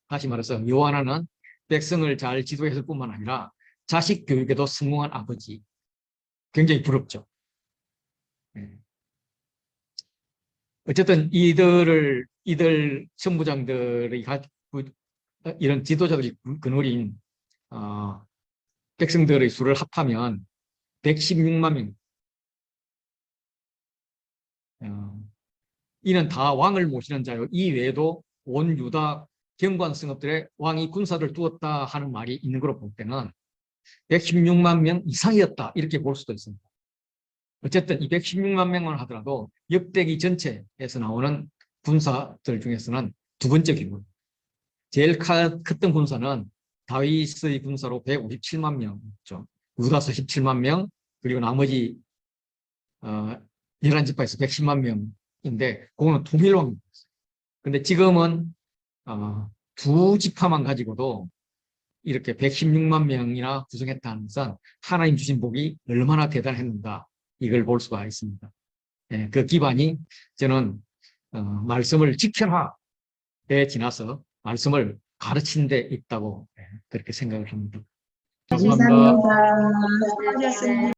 다시 말해서 요하난은 백성을 잘 지도했을 뿐만 아니라 자식 교육에도 성공한 아버지. 굉장히 부럽죠. 어쨌든 이들 천부장들이 이런 지도자들이 거느린 백성들의 수를 합하면 116만 명. 이는 다 왕을 모시는 자요. 이 외에도 온 유다 경관 성읍들의 왕이 군사를 두었다 하는 말이 있는 걸로 볼 때는 116만 명 이상이었다 이렇게 볼 수도 있습니다. 어쨌든 이 116만 명을 하더라도 역대기 전체에서 나오는 군사들 중에서는 두 번째 규모. 제일 컸던 군사는 다윗의 군사로 157만 명이죠. 유다서 17만 명, 그리고 나머지 11지파에서 110만 명인데 그거는 통일왕입니다. 근데 지금은 두 지파만 가지고도 이렇게 116만 명이나 구성했다는 것은 하나님 주신 복이 얼마나 대단했는가 이걸 볼 수가 있습니다. 예, 그 기반이 저는 말씀을 지켜라에 지나서 말씀을 가르치는 데 있다고 그렇게 생각을 합니다. 감사합니다. 수고하셨습니다.